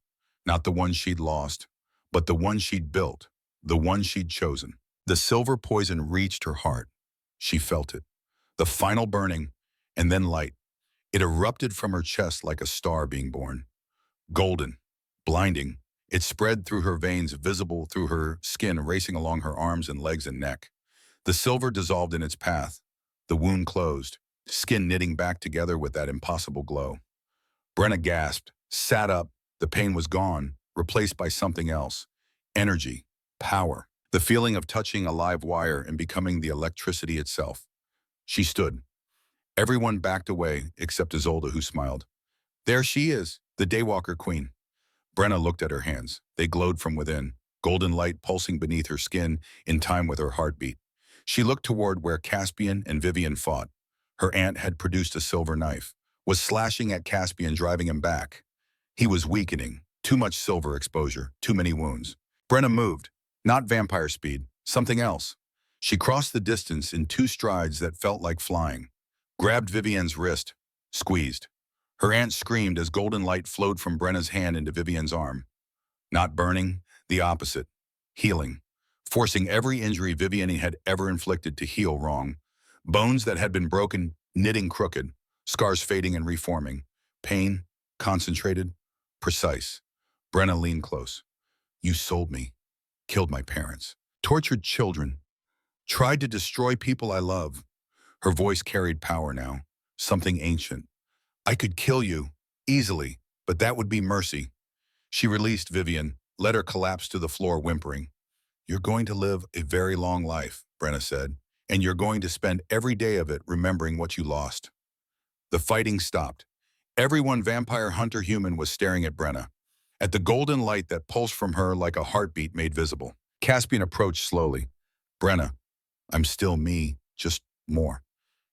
Not the one she'd lost. But the one she'd built. The one she'd chosen. The silver poison reached her heart. She felt it. The final burning, and then light. It erupted from her chest like a star being born. Golden. Blinding. It spread through her veins, visible through her skin, racing along her arms and legs and neck. The silver dissolved in its path. The wound closed, skin knitting back together with that impossible glow. Brenna gasped, sat up. The pain was gone, replaced by something else. Energy, power, the feeling of touching a live wire and becoming the electricity itself. She stood. Everyone backed away except Isolde, who smiled. There she is, the Daywalker Queen. Brenna looked at her hands. They glowed from within, golden light pulsing beneath her skin in time with her heartbeat. She looked toward where Caspian and Vivian fought. Her aunt had produced a silver knife, was slashing at Caspian, driving him back. He was weakening, too much silver exposure, too many wounds. Brenna moved, not vampire speed, something else. She crossed the distance in 2 strides that felt like flying, grabbed Vivian's wrist, squeezed. Her aunt screamed as golden light flowed from Brenna's hand into Vivian's arm. Not burning, the opposite, healing, forcing every injury Vivian had ever inflicted to heal wrong. Bones that had been broken, knitting crooked, scars fading and reforming. Pain, concentrated, precise. Brenna leaned close. You sold me, killed my parents, tortured children, tried to destroy people I love. Her voice carried power now, something ancient. I could kill you, easily, but that would be mercy. She released Vivian, let her collapse to the floor whimpering. You're going to live a very long life, Brenna said, and you're going to spend every day of it remembering what you lost. The fighting stopped. Everyone vampire hunter human was staring at Brenna, at the golden light that pulsed from her like a heartbeat made visible. Caspian approached slowly. Brenna, I'm still me, just more.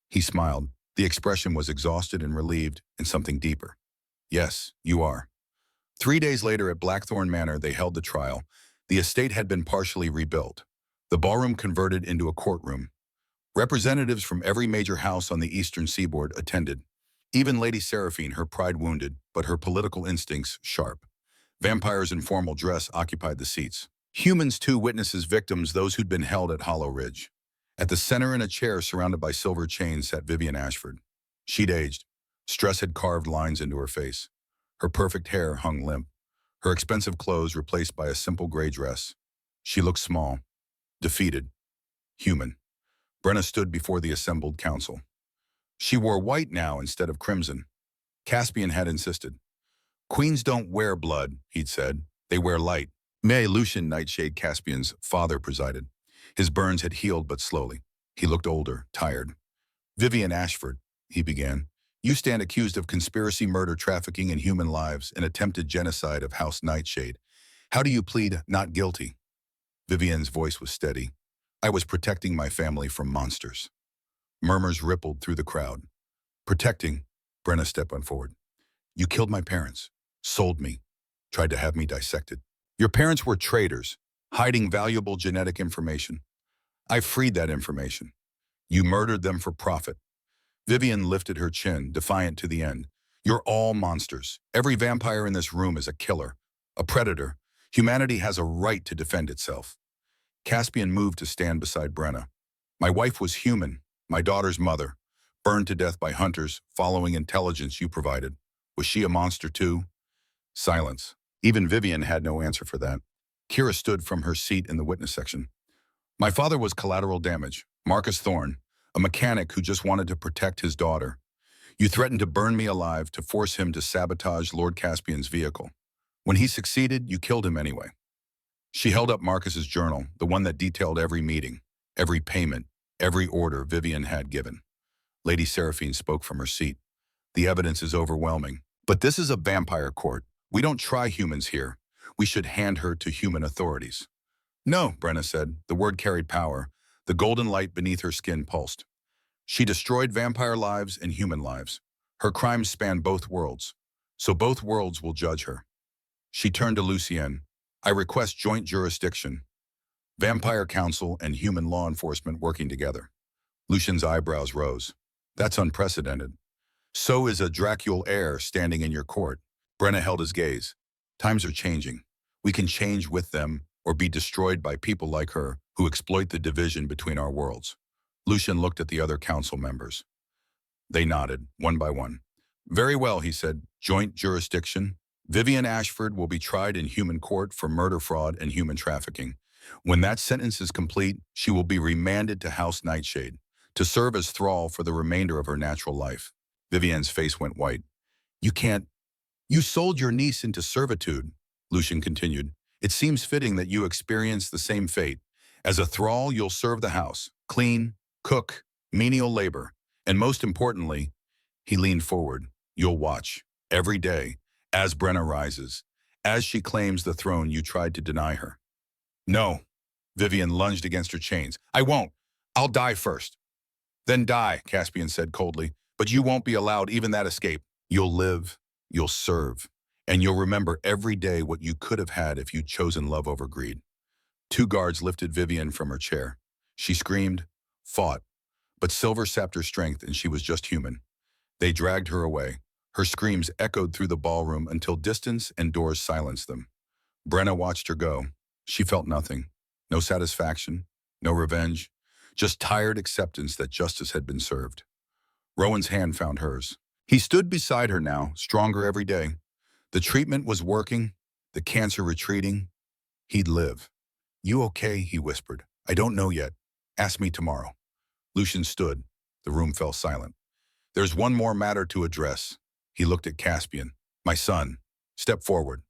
He smiled. The expression was exhausted and relieved, and something deeper. Yes, you are. 3 days later at Blackthorn Manor, they held the trial. The estate had been partially rebuilt. The ballroom converted into a courtroom. Representatives from every major house on the eastern seaboard attended. Even Lady Seraphine, her pride wounded, but her political instincts sharp. Vampires in formal dress occupied the seats. Humans too, witnesses, victims, those who'd been held at Hollow Ridge. At the center in a chair surrounded by silver chains sat Vivian Ashford. She'd aged. Stress had carved lines into her face. Her perfect hair hung limp. Her expensive clothes replaced by a simple gray dress. She looked small, defeated, human. Brenna stood before the assembled council. She wore white now instead of crimson. Caspian had insisted. Queens don't wear blood, he'd said. They wear light. May Lucian Nightshade, Caspian's father, presided. His burns had healed but slowly. He looked older, tired. Vivian Ashford, he began. You stand accused of conspiracy, murder, trafficking in human lives, and attempted genocide of House Nightshade. How do you plead not guilty? Vivian's voice was steady. I was protecting my family from monsters. Murmurs rippled through the crowd. Protecting, Brenna stepped forward. You killed my parents, sold me, tried to have me dissected. Your parents were traitors, hiding valuable genetic information. I freed that information. You murdered them for profit. Vivian lifted her chin, defiant to the end. You're all monsters. Every vampire in this room is a killer, a predator. Humanity has a right to defend itself. Caspian moved to stand beside Brenna. My wife was human, my daughter's mother, burned to death by hunters, following intelligence you provided. Was she a monster too? Silence. Even Vivian had no answer for that. Kira stood from her seat in the witness section. My father was collateral damage, Marcus Thorne, a mechanic who just wanted to protect his daughter. You threatened to burn me alive to force him to sabotage Lord Caspian's vehicle. When he succeeded, you killed him anyway. She held up Marcus's journal, the one that detailed every meeting, every payment, every order Vivian had given. Lady Seraphine spoke from her seat. The evidence is overwhelming. But this is a vampire court. We don't try humans here. We should hand her to human authorities. No, Brenna said. The word carried power. The golden light beneath her skin pulsed. She destroyed vampire lives and human lives. Her crimes span both worlds. So both worlds will judge her. She turned to Lucien. I request joint jurisdiction. Vampire Council and human law enforcement working together. Lucien's eyebrows rose. That's unprecedented. So is a Dracul heir standing in your court. Brenna held his gaze. Times are changing. We can change with them or be destroyed by people like her who exploit the division between our worlds. Lucien looked at the other council members. They nodded, one by one. Very well, he said. Joint jurisdiction. Vivian Ashford will be tried in human court for murder, fraud, and human trafficking. When that sentence is complete, she will be remanded to House Nightshade to serve as thrall for the remainder of her natural life. Vivian's face went white. You can't. You sold your niece into servitude, Lucien continued. It seems fitting that you experience the same fate. As a thrall, you'll serve the house, clean, cook, menial labor, and most importantly, he leaned forward, you'll watch, every day, as Brenna rises, as she claims the throne you tried to deny her. No, Vivian lunged against her chains. I won't. I'll die first. Then die, Caspian said coldly, but you won't be allowed even that escape. You'll live, you'll serve, And you'll remember every day what you could have had if you'd chosen love over greed. Two guards lifted Vivian from her chair. She screamed, fought, but Silver sapped her strength and she was just human. They dragged her away. Her screams echoed through the ballroom until distance and doors silenced them. Brenna watched her go. She felt nothing. No satisfaction, no revenge, just tired acceptance that justice had been served. Rowan's hand found hers. He stood beside her now, stronger every day. The treatment was working, the cancer retreating. He'd live. "You okay?" he whispered. "I don't know yet. Ask me tomorrow." Lucian stood. The room fell silent. "There's one more matter to address." He looked at Caspian. "My son, step forward."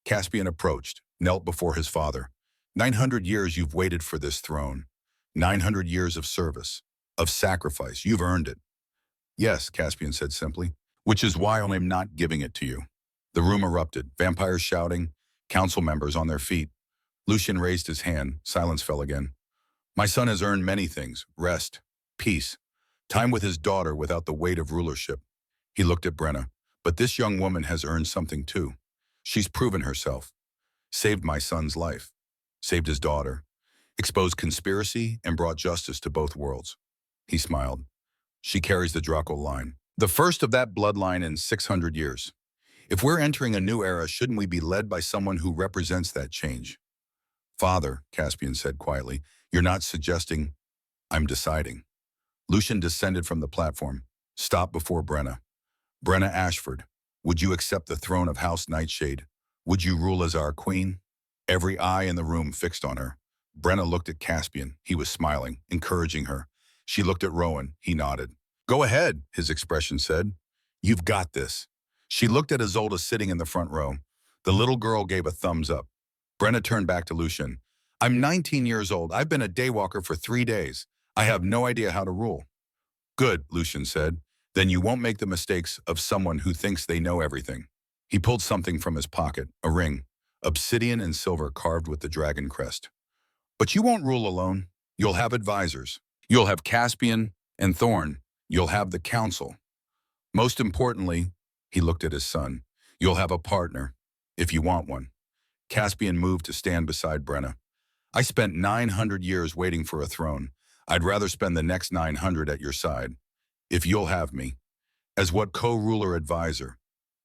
Caspian approached, knelt before his father. 900 years you've waited for this throne. 900 years of service, of sacrifice. You've earned it. "Yes," Caspian said simply, "which is why I'm not giving it to you." The room erupted, vampires shouting, council members on their feet. Lucian raised his hand. Silence fell again. "My son has earned many things: rest, peace, time with his daughter without the weight of rulership." He looked at Brenna. "But this young woman has earned something too. She's proven herself. Saved my son's life. Saved his daughter. Exposed conspiracy and brought justice to both worlds." He smiled. "She carries the Draco line. The first of that bloodline in 600 years. If we're entering a new era, shouldn't we be led by someone who represents that change?" "Father," Caspian said quietly, "you're not suggesting." "I'm deciding." Lucian descended from the platform, stopped before Brenna. "Brenna Ashford, would you accept the throne of House Nightshade? Would you rule as our queen?" Every eye in the room fixed on her. Brenna looked at Caspian. He was smiling, encouraging her. She looked at Rowan. He nodded. "Go ahead," his expression said. "You've got this." She looked at Isolde sitting in the front row. The little girl gave a thumbs up. Brenna turned back to Lucian. "I'm 19 years old. I've been a daywalker for 3 days. I have no idea how to rule." "Good," Lucian said. "Then you won't make the mistakes of someone who thinks they know everything." He pulled something from his pocket, a ring, obsidian and silver carved with the dragon crest. "But you won't rule alone. You'll have advisors. You'll have Caspian and Thorn. You'll have the council. Most importantly," he looked at his son, "you'll have a partner, if you want one." Caspian moved to stand beside Brenna. "I spent 900 years waiting for a throne. I'd rather spend the next 900 at your side. If you'll have me. As what co-ruler advisor.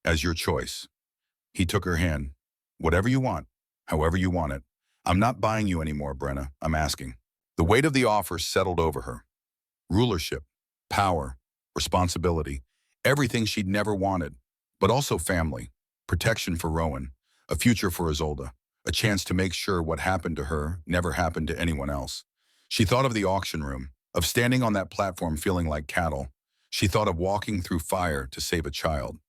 As your choice." He took her hand. "Whatever you want. However you want it. I'm not buying you anymore, Brenna. I'm asking." The weight of the offer settled over her. Rulership, power, responsibility, everything she'd never wanted, but also family, protection for Rowan, a future for Isolde, a chance to make sure what happened to her never happened to anyone else. She thought of the auction room, of standing on that platform feeling like cattle. She thought of walking through fire to save a child.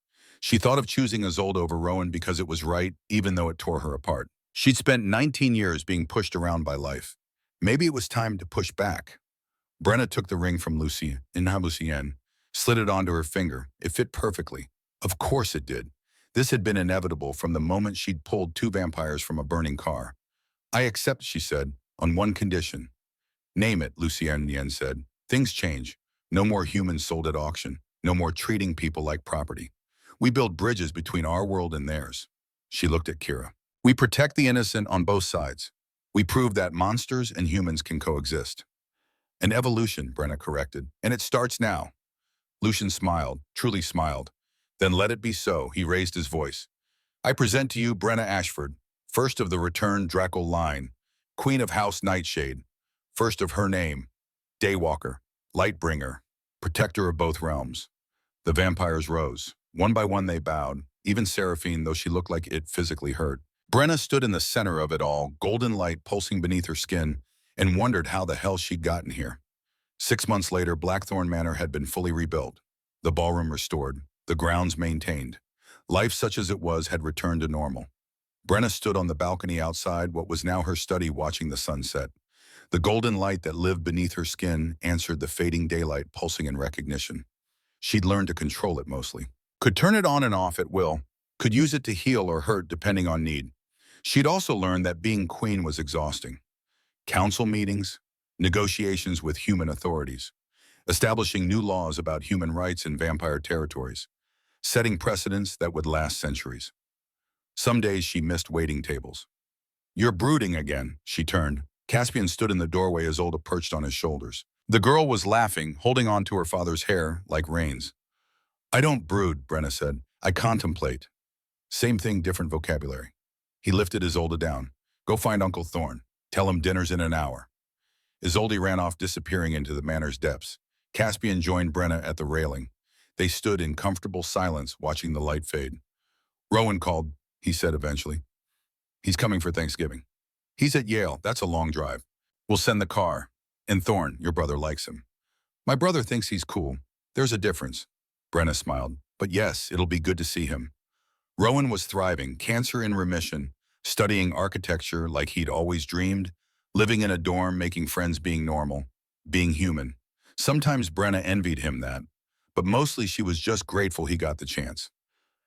She thought of choosing Isolde over Rowan because it was right, even though it tore her apart. She'd spent 19 years being pushed around by life. Maybe it was time to push back. Brenna took the ring from Lucien, slid it onto her finger. It fit perfectly. Of course it did. This had been inevitable from the moment she'd pulled 2 vampires from a burning car. "I accept," she said, "on one condition." "Name it," Lucien said. "Things change. No more humans sold at auction. No more treating people like property. We build bridges between our world and theirs." She looked at Kira. "We protect the innocent on both sides. We prove that monsters and humans can coexist." "An evolution," Brenna corrected, "and it starts now." Lucian smiled, truly smiled. "Then let it be so," he raised his voice. "I present to you Brenna Ashford, first of the returned Draco line, Queen of House Nightshade, first of her name, Daywalker, Lightbringer, protector of both realms." The vampires rose. One by one they bowed, even Seraphine, though she looked like it physically hurt. Brenna stood in the center of it all, golden light pulsing beneath her skin, and wondered how the hell she'd gotten here. 6 months later, Blackthorn Manor had been fully rebuilt, the ballroom restored, the grounds maintained. Life such as it was had returned to normal. Brenna stood on the balcony outside what was now her study, watching the sunset. The golden light that lived beneath her skin answered the fading daylight pulsing in recognition. She'd learned to control it mostly. Could turn it on and off at will. Could use it to heal or hurt depending on need. She'd also learned that being queen was exhausting. Council meetings, negotiations with human authorities, establishing new laws about human rights in vampire territories, setting precedents that would last centuries. Some days she missed waiting tables. "You're brooding again," she turned. Caspian stood in the doorway, Isolde perched on his shoulders. The girl was laughing, holding on to her father's hair like reins. "I don't brood," Brenna said. "I contemplate." Same thing, different vocabulary. He lifted Isolde down. "Go find Uncle Thorne. Tell him dinner's in an hour." Isolde ran off, disappearing into the manor's depths. Caspian joined Brenna at the railing. They stood in comfortable silence, watching the light fade. "Rowan called," he said eventually. "He's coming for Thanksgiving. He's at Yale. That's a long drive. We'll send the car. And Thorne, your brother, likes him." "My brother thinks he's cool. There's a difference." Brenna smiled. "But yes, it'll be good to see him." Rowan was thriving, cancer in remission, studying architecture like he'd always dreamed, living in a dorm, making friends, being normal, being human. Sometimes Brenna envied him that, but mostly she was just grateful he got the chance.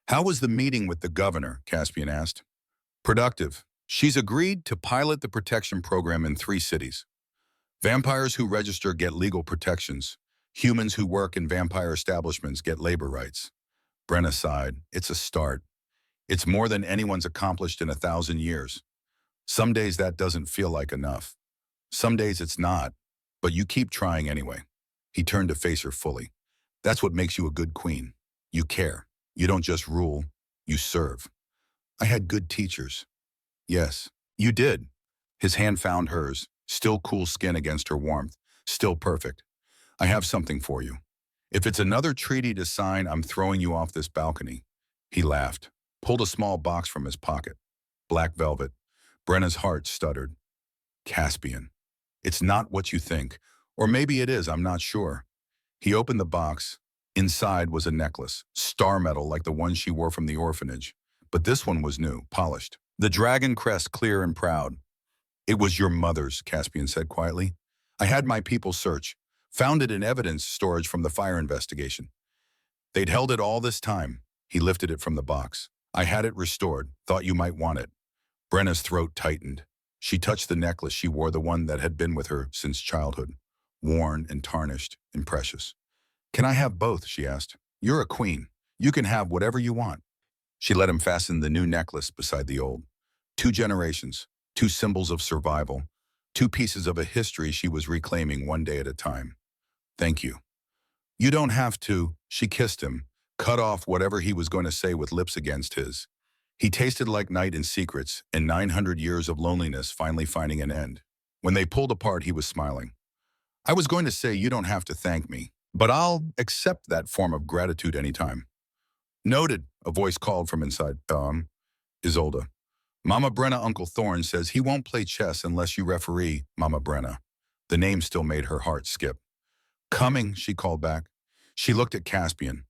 "How was the meeting with the governor?" Caspian asked. "Productive. She's agreed to pilot the protection program in 3 cities. Vampires who register get legal protections. Humans who work in vampire establishments get labor rights." Brenna sighed. "It's a start. It's more than anyone's accomplished in 1,000 years. Some days that doesn't feel like enough. Some days it's not, but you keep trying anyway." He turned to face her fully. "That's what makes you a good queen. You care. You don't just rule, you serve." "I had good teachers." "Yes, you did." His hand found hers, still cool skin against her warmth, still perfect. "I have something for you. If it's another treaty to sign, I'm throwing you off this balcony." He laughed, pulled a small box from his pocket. Black velvet. Brenna's heart stuttered. "Caspian. It's not what you think. Or maybe it is, I'm not sure." He opened the box. Inside was a necklace, star metal like the one she wore from the orphanage. But this one was new, polished. The dragon crest clear and proud. "It was your mother's," Caspian said quietly. "I had my people search. Found it in evidence storage from the fire investigation. They'd held it all this time." He lifted it from the box. "I had it restored. Thought you might want it." Brenna's throat tightened. She touched the necklace she wore, the one that had been with her since childhood. Worn and tarnished and precious. "Can I have both?" she asked. "You're a queen. You can have whatever you want." She let him fasten the new necklace beside the old. 2 generations, 2 symbols of survival, 2 pieces of a history she was reclaiming one day at a time. "Thank you." "You don't have to." She kissed him, cut off whatever he was going to say with lips against his. He tasted like night and secrets, and 900 years of loneliness finally finding an end. When they pulled apart, he was smiling. "I was going to say you don't have to thank me, but I'll accept that form of gratitude anytime." "Noted," a voice called from inside. Isolde. "Mama Brenna, Uncle Thorne says he won't play chess unless you referee, Mama Brenna." The name still made her heart skip. "Coming," she called back. She looked at Caspian,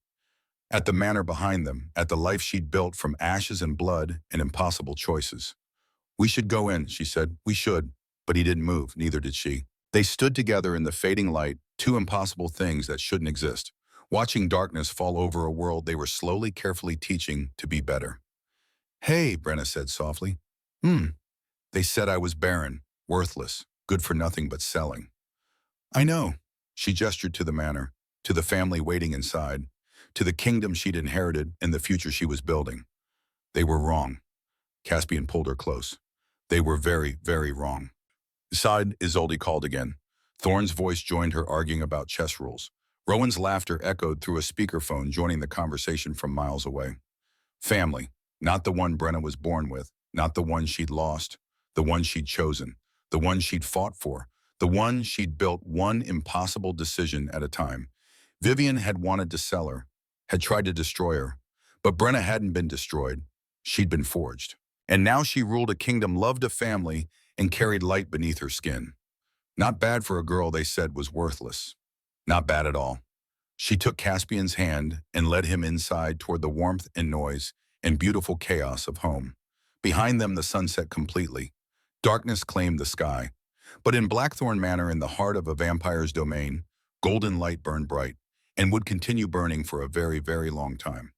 at the manor behind them, at the life she'd built from ashes and blood and impossible choices. "We should go in," she said. "We should." But he didn't move, neither did she. They stood together in the fading light, 2 impossible things that shouldn't exist, watching darkness fall over a world they were slowly, carefully teaching to be better. "Hey," Brenna said softly. They said I was barren, worthless, good for nothing but selling." "I know." She gestured to the manor, to the family waiting inside, to the kingdom she'd inherited and the future she was building. "They were wrong." Caspian pulled her close. "They were very, very wrong." Inside, Isolde called again. Thorne's voice joined her, arguing about chess rules. Rowan's laughter echoed through a speakerphone, joining the conversation from miles away. Family. Not the one Brenna was born with, not the one she'd lost, the one she'd chosen, the one she'd fought for, the one she'd built one impossible decision at a time. Vivian had wanted to sell her, had tried to destroy her, but Brenna hadn't been destroyed. She'd been forged. And now she ruled a kingdom, loved a family, and carried light beneath her skin. Not bad for a girl they said was worthless. Not bad at all. She took Caspian's hand and led him inside toward the warmth and noise and beautiful chaos of home. Behind them, the sun set completely. Darkness claimed the sky. But in Blackthorn Manor, in the heart of a vampire's domain, golden light burned bright and would continue burning for a very, very long time.